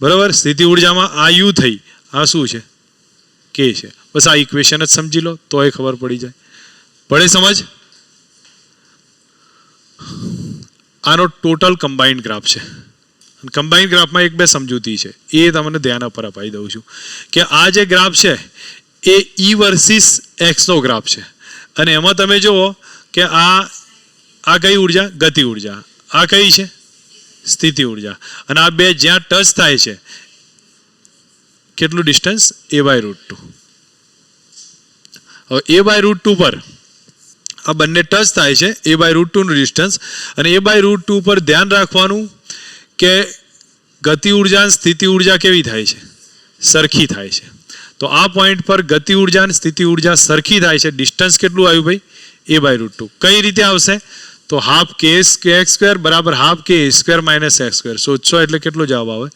બરાબર. સ્થિતિ ઉર્જામાં આ u થઈ, આ શું છે? k છે. બસ આ ઇક્વેશન જ સમજી લો તો એ ખબર પડી જાય. પડે સમજ? આનો ટોટલ કમ્બાઇન્ડ ગ્રાફ છે. કમ્બાઇન્ડ ગ્રાફમાં એક બે સમજૂતી છે, એ તમને ધ્યાન પર અપાઈ દઉં છું કે આ જે ગ્રાફ છે એ E વર્સિસ એક્સનો ગ્રાફ છે. અને એમાં તમે જુઓ કે આ કઈ ઉર્જા? ગતિ ઉર્જા. આ કઈ છે? સ્થિતિ ઉર્જા. અને આ બે જ્યાં ટચ થાય છે કેટલું ડિસ્ટન્સ? a/√2. હવે a/√2 પર આ બંને ટચ થાય છે, a/√2 નું ડિસ્ટન્સ. અને a/√2 પર ધ્યાન રાખવાનું કે ગતિ ઉર્જા અને સ્થિતિ ઉર્જા કેવી થાય છે? સરખી થાય છે. તો આ પોઈન્ટ પર ગતિ ઉર્જા અને સ્થિતિ ઉર્જા સરખી થાય છે. ડિસ્ટન્સ કેટલું આવ્યું ભાઈ? a/√2. કઈ રીતે આવશે? તો હાફ k સ્ક્વેર બરાબર half k square minus x square. શોધશો એટલે કેટલો જવાબ આવે?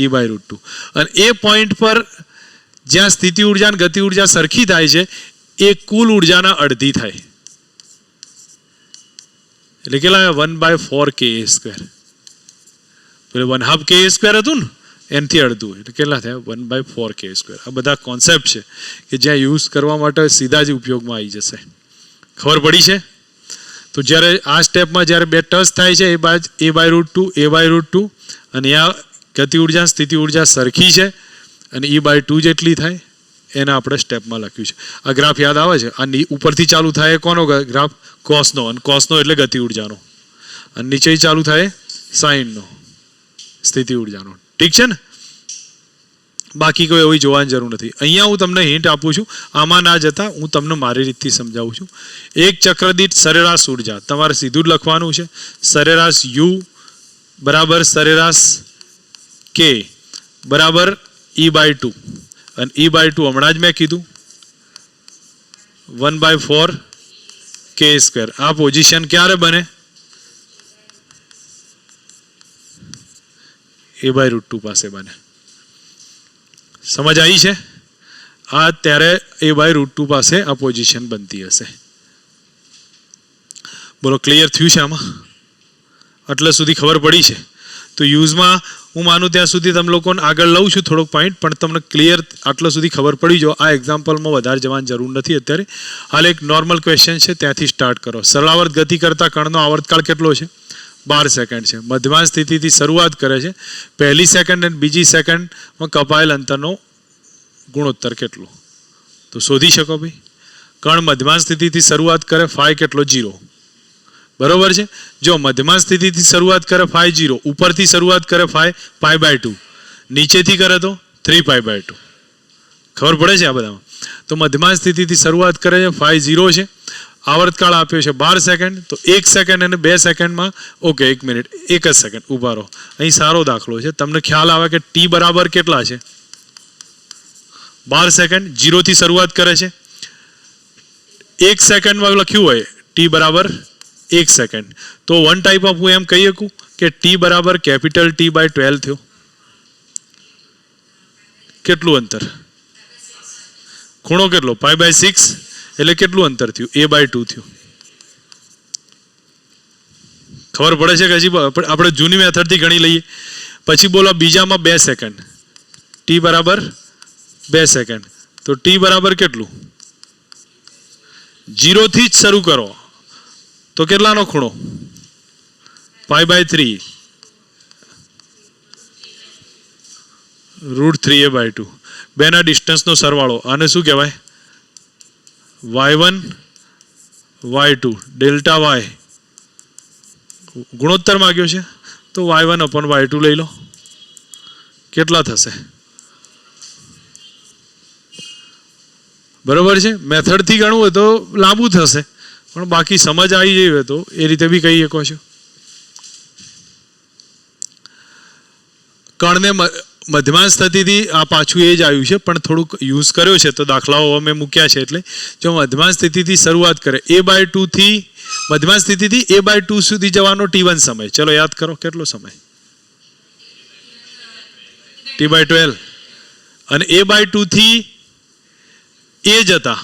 e/√2. અને એ પોઈન્ટ પર જ્યાં સ્થિતિ ઉર્જા અને ગતિ ઉર્જા સરખી થાય છે એ કુલ ઉર્જાના અડધી થાય. એટલે કેટલા? 1/4 k સ્ક્વેર. એટલે 1/2 k² હતું ને એનથી અડધું એટલે કેટલા થયા 1/4 k². આ બધા કોન્સેપ્ટ છે કે જ્યાં યુઝ કરવા માટે સીધા જ ઉપયોગમાં આવી જશે. ખબર પડી છે? તો જ્યારે આ સ્ટેપમાં જ્યારે બે ટચ થાય છે એ બાદ a/√2 અને આ ગતિ ઉર્જા સ્થિતિ ઉર્જા સરખી છે અને e/2 જેટલી થાય એને આપણે સ્ટેપમાં લખ્યું છે. આ ગ્રાફ યાદ આવે છે? આ ઉપરથી ચાલુ થાય કોનો ગ્રાફ? કોસનો. અને કોસનો એટલે ગતિ ઉર્જાનો. અને નીચે ચાલુ થાય સાઇનનો, સ્થિતિ ઉર્જાનો. ઠીક છે ને? બાકી કોઈ એવી જોવાની જરૂર નથી. અહીંયા હું તમને હિન્ટ આપું છું, આમાં ના જતા હું તમને મારી રીતથી સમજાવું છું. એક ચક્ર દીઠ સરેરાશ ઉર્જા તમારે સીધું જ લખવાનું છે. સરેરાશ u બરાબર સરેરાશ k બરાબર e/2 અને e/2 હમણાં જ મેં કીધું 1/4 k². આ પોઝિશન ક્યારે બને? a/√2 પાસે બને. સમજ આવી છે? આ ત્યારે a/√2 પાસે આ પોઝિશન બનતી હશે. બોલો, ક્લિયર થયું છે આમાં? એટલે સુધી ખબર પડી છે? તો યુઝમાં હું માનું ત્યાં સુધી તમે લોકોને આગળ લઉં છું થોડોક પોઈન્ટ, પણ તમને ક્લિયર આટલા સુધી ખબર પડી જો. આ એક્ઝામ્પલમાં વધારે જવાની જરૂર નથી અત્યારે. હાલ એક નોર્મલ ક્વેશ્ચન છે, ત્યાંથી સ્ટાર્ટ કરો. સરળાવર્ત ગતિ કરતા કણનો આવર્તકાળ કેટલો છે? 12 સેકન્ડ છે. મધ્યમાં સ્થિતિથી શરૂઆત કરે છે. પહેલી સેકન્ડ અને બીજી સેકન્ડમાં કપાયેલ અંતરનો ગુણોત્તર કેટલો? તો શોધી શકો ભાઈ. કણ મધ્યમાં સ્થિતિથી શરૂઆત કરે, ફાઈ કેટલો? 0. બરોબર છે? જો મધ્યમાં સ્થિતિથી શરૂઆત કરે ફાઈ 0, ઉપરથી શરૂઆત કરે ફાઈ π/2, નીચેથી કરે તો 3π/2. ખબર પડે છે આ બધામાં? તો મધ્યમાં સ્થિતિથી શરૂઆત કરે છે, ફાઈ 0 છે, આવર્તકાળ આપ્યો છે 12 સેકન્ડ. તો 1 સેકન્ડ અને 2 સેકન્ડમાં ઓકે 1 મિનિટ 1 જ સેકન્ડ ઊભા રહો. અહીં સારો દાખલો છે, તમને ખ્યાલ આવે કે t બરાબર કેટલા છે? 12 સેકન્ડ. 0 થી શરૂઆત કરે છે. 1 સેકન્ડમાં લખ્યું હોય t બરાબર 1 સેકન્ડ, તો વન ટાઈપ ઓફ હું એમ કહી શકું કે t બરાબર કેપિટલ T/12 થયો. કેટલું અંતર? ખૂણો કેટલો? π/6 એટલે કેટલું અંતર થયું? a/2 થયું. ખબર પડે છે કે હજી આપણે જૂની મેથડથી ગણી લઈએ? પછી બોલો બીજામાં 2 સેકન્ડ, t બરાબર 2 સેકન્ડ, તો t બરાબર કેટલું? 0 થી જ શરૂ કરો તો કેટલાનો ખૂણો? π/3 √3a/2. બેના ડિસ્ટન્સનો સરવાળો. આને શું કહેવાય? y1 y2 delta y. ગુણોત્તર માંગ્યો છે તો y1/y2 લઈ લો. કેટલા થશે? બરોબર છે? મેથડથી ગણવું હોય તો લાંબુ થશે, પણ બાકી સમજ આવી જઈ હોય તો એ રીતે બી કહી શકો છો. કણને મધ્યમાં સ્થિતિથી આ પાછું એ જ આવ્યું છે, પણ થોડુંક યુઝ કર્યો છે તો દાખલાઓ અમે મૂક્યા છે. એટલે જો મધ્યમાં સ્થિતિથી શરૂઆત કરે a/2 થી મધ્યમાં સ્થિતિથી a/2 સુધી જવાનો t1 સમય. ચલો યાદ કરો કેટલો સમય? t/12. અને a/2 થી એ જતા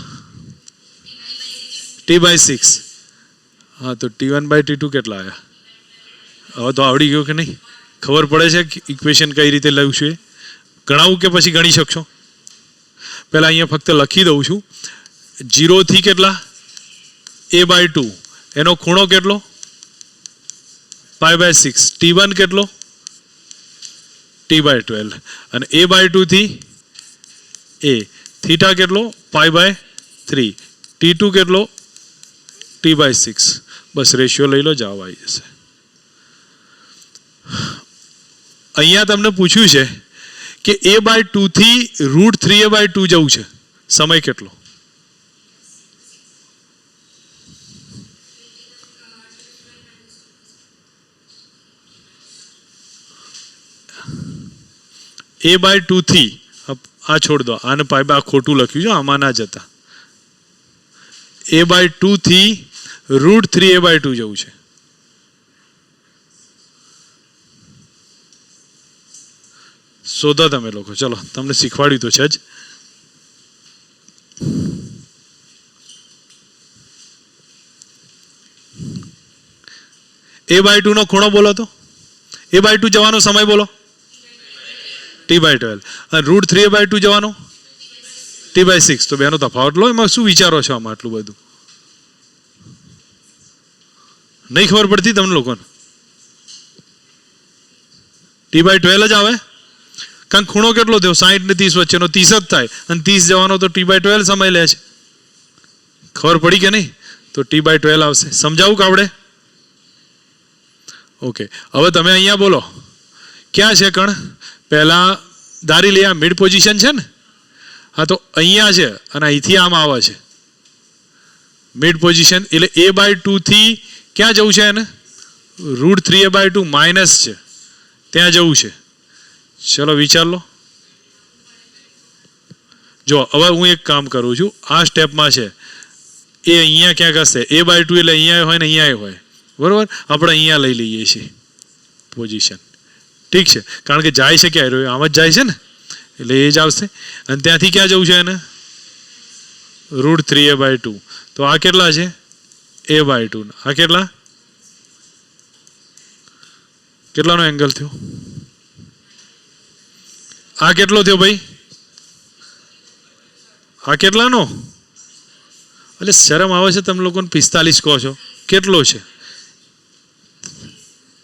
t/6. હા, તો t1/t2 કેટલા આવ્યા? હવે તો આવડી ગયો કે નહીં? ખબર પડે છે ઇક્વેશન કઈ રીતે લઉં છું? એ ગણાવું કે પછી ગણી શકશો? પહેલા અહીંયા ફક્ત લખી દઉં છું. 0 થી કેટલા? a/2. એનો ખૂણો કેટલો? π/6. t1 કેટલો? t/12. અને a/2 થી a થીટા કેટલો? π/3. t2 કેટલો? t/6. બસ રેશિયો લઈ લો, જવાબ આવી જશે. અહીંયા તમને પૂછ્યું છે કે a/2 થી √3a/2 જવું છે. સમય કેટલો? a/2 થી આ છોડ દો, આને આ ખોટું લખ્યું છે, આમાં ના જતા. a/2 થી √3a/2 જવું છે. શોધો તમે લોકો. ચલો તમને શીખવાડ્યું તો છે જ. a/2 નો ખૂણો બોલો તો. a/2 જવાનો સમય બોલો, t/12, અને √3a/2 જવાનો t/6. તો બેનો તફાવત લો. એમાં શું વિચારો છો આમાં આટલું બધું? નહીં ખબર પડતી તમને લોકોને? t/12 જ આવે, કારણ ખૂણો કેટલો થયો 60 ને 30 વચ્ચેનો 30 જ થાય, અને 30 જવાનો તો t/12 સમય લે છે. ખબર પડી કે નહીં? તો t/12 આવશે. સમજાવું કે આવડે? ઓકે. હવે તમે અહીંયા બોલો ક્યાં છે કણ? પહેલા ધારી લઈએ આ મિડ પોઝિશન છે ને, હા તો અહીંયા છે અને અહીંથી આમ આવે છે મિડ પોઝિશન. એટલે a/2 થી ક્યાં જવું છે એને? √3a/2 માઇનસ છે ત્યાં જવું છે. ચલો વિચાર લો. જો હવે હું એક કામ કરું છું, આ સ્ટેપમાં છે એ અહીંયા ક્યાંક હશે. a/2 એટલે અહીંયા હોય ને અહીંયા હોય, બરોબર? આપણે અહીંયા લઈ લઈએ છીએ પોઝિશન, ઠીક છે? કારણ કે જાય છે ક્યાં? આમ જ જાય છે ને, એટલે એ જ આવશે. અને ત્યાંથી ક્યાં જવું છે એને? √3a/2. તો આ કેટલા છે? a/2. આ કેટલા? કેટલાનો એંગલ થયો? આ કેટલો થયો ભાઈ? આ કેટલાનો? એટલે શરમ આવે છે તમે લોકોને? 45 કહો છો, કેટલો છે?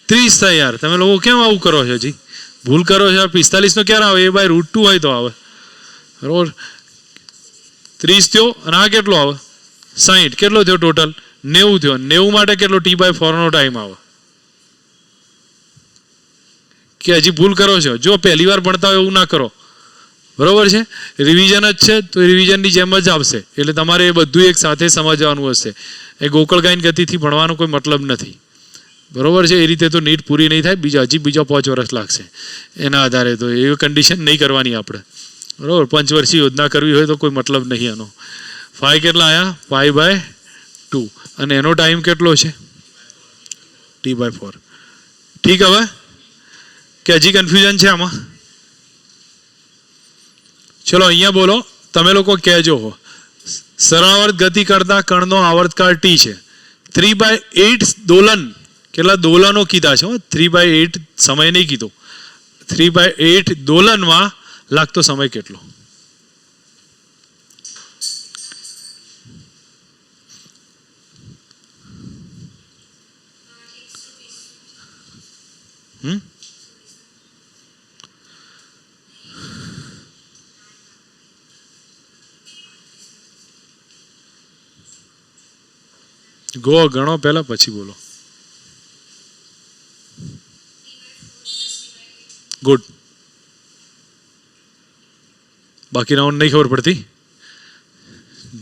30 થાય યાર. તમે લોકો કેમ આવું કરો છો? જી ભૂલ કરો છો. 45 નો ક્યારે આવે? a/√2 હોય તો આવે, બરોબર? 30 થયો અને આ કેટલો આવે? 60. કેટલો થયો ટોટલ? 90 થયો. 90 માટે કેટલો t/4 નો ટાઈમ આવે? કે હજી ભૂલ કરો છો? જો પહેલી વાર ભણતા હોય એવું ના કરો, બરોબર છે? રિવિઝન જ છે તો રિવિઝનની જેમ જ આવશે. એટલે તમારે એ બધું એક સાથે સમજવાનું હશે. એ ગોકળગાયન ગતિથી ભણવાનો કોઈ મતલબ નથી, બરોબર છે? એ રીતે તો નીટ પૂરી નહીં થાય. હજી બીજા 5 વર્ષ લાગશે એના આધારે. તો એ કન્ડિશન નહીં કરવાની આપણે, બરોબર? 5 વર્ષીય યોજના કરવી હોય તો કોઈ મતલબ નહીં એનો. 5 કેટલા આવ્યા? π/2. અને એનો ટાઈમ કેટલો છે? t/4. ઠીક. હવે કે હજી કન્ફ્યુઝન છે આમાં? ચલો અહીંયા બોલો, તમે લોકો કહેજો. સરળાવર્ત ગતિ કરતા કણનો આવર્તકાળ t છે. 3/8 દોલન. કેટલા દોલનો કીધા છે? 3/8 સમય નહીં કીધો. 3/8 દોલનમાં લાગતો સમય કેટલો? ગો ગણો પહેલા પછી બોલો. ગુડ. બાકીના નહીં ખબર પડતી.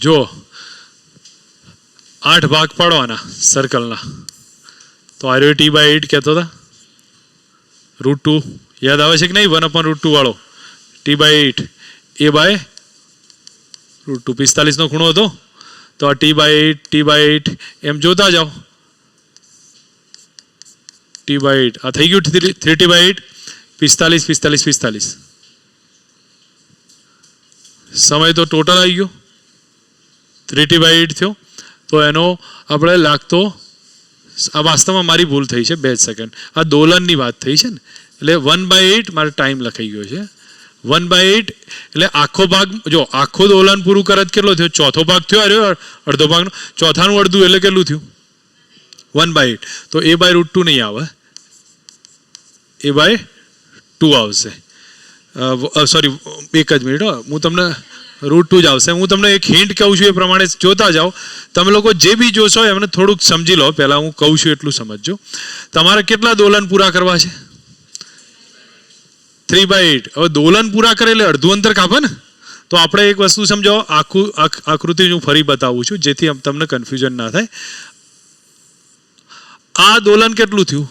જો 8 ભાગ પાડવાના સર્કલના. તો આ t/8 કહેતો હતા. √2 યાદ આવે છે કે નહીં? 1/√2 વાળો t/8 a/√2. 45 નો ખૂણો હતો. તો આ t/8 એમ જોતા જાઓ. t/8 આ થઈ ગયું 3t/8. 45. સમય તો ટોટલ આવી ગયો 3t/8 થયો. તો એનો આપણે લાગતો, આ વાસ્તવમાં મારી ભૂલ થઈ છે 2 સેકન્ડ. આ દોલનની વાત થઈ છે ને, એટલે 1/8 મારો ટાઈમ લખાઈ ગયો છે. 1/8 એટલે આખો ભાગ. જો આખો દોલન પૂરું કરત કેટલો થયો? ચોથો ભાગ થયો. અરે અડધો ભાગનો ચોથાનું અડધું એટલે કેટલું થયું? 1/8. તો a/√2 નહીં આવે, a/2 આવશે. સોરી, એક જ મિનિટ, હું તમને √2 જ આવશે. હું તમને એક હિન્ટ કહું છું, એ પ્રમાણે જોતા જાઓ. તમે લોકો જે બી જોશો એમને થોડુંક સમજી લો. પહેલાં હું કહું છું એટલું સમજજો. તમારે કેટલા દોલન પૂરા કરવા છે? 3/8. હવે દોલન પૂરા કરે એટલે અડધું અંતર કાપે ને. તો આપણે એક વસ્તુ સમજાવો. આખું આકૃતિ હું ફરી બતાવું છું જેથી તમને કન્ફ્યુઝન ના થાય. આ દોલન કેટલું થયું?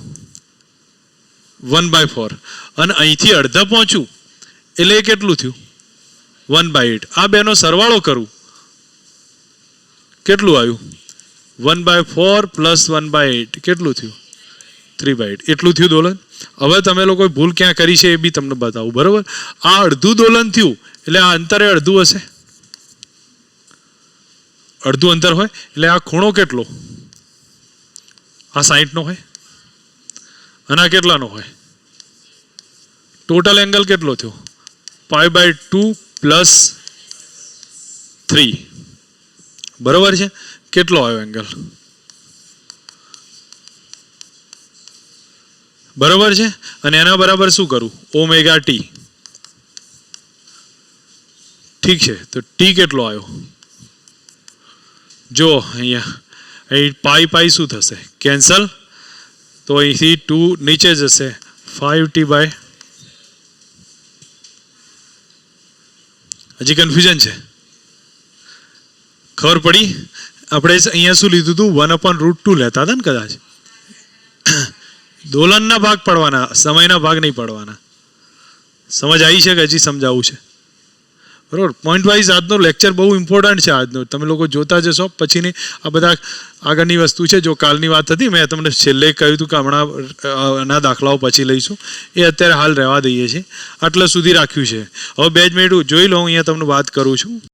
1/4. અને અહીંથી અડધા પહોંચ્યું એટલે એ કેટલું થયું? 1/8. આ બેનો સરવાળો કરું કેટલું આવ્યું? 1/4 + 1/8 કેટલું થયું? 3/8. એટલું થયું દોલન. હવે તમે લોકો ભૂલ ક્યાં કરી છે એ બી તમને બતાવું, બરોબર? આ અડધું દોલન થયું એટલે આ અંતરે અડધું હશે. અડધું અંતર હોય એટલે આ ખૂણો કેટલો? આ 60 નો હોય. અને આ કેટલાનો હોય? ટોટલ એંગલ કેટલો થયો? π/2 + 3, બરોબર છે? કેટલો આવ્યો એંગલ? બરોબર છે. અને એના બરાબર શું કરું? ω/t. ઠીક છે, તો ટી કેટલો આવ્યો? જો અહીંયા અહીં પાઈ શું થશે? કેન્સલ. તો અહીંથી 2 નીચે જશે, 5t/, હજી કન્ફ્યુઝન છે? ખબર પડી? આપણે અહીંયા શું લીધું હતું? 1/√2 લેતા હતા ને કદાચ. દોલનના ભાગ પડવાના, સમયના ભાગ નહીં પડવાના. સમજ આવી છે કે હજી સમજાવવું છે? બરોબર. પોઈન્ટ વાઇઝ આજનો લેક્ચર બહુ ઇમ્પોર્ટન્ટ છે આજનો. તમે લોકો જોતા જશો. પછીની આ બધા આગળની વસ્તુ છે. જો કાલની વાત હતી, મેં તમને છેલ્લે કહ્યું હતું કે હમણાં ના દાખલાઓ પછી લઈશું, એ અત્યારે હાલ રહેવા દઈએ છીએ. આટલા સુધી રાખ્યું છે. હવે 2 જ મિનિટ જોઈ લો, અહીંયા તમને વાત કરું છું.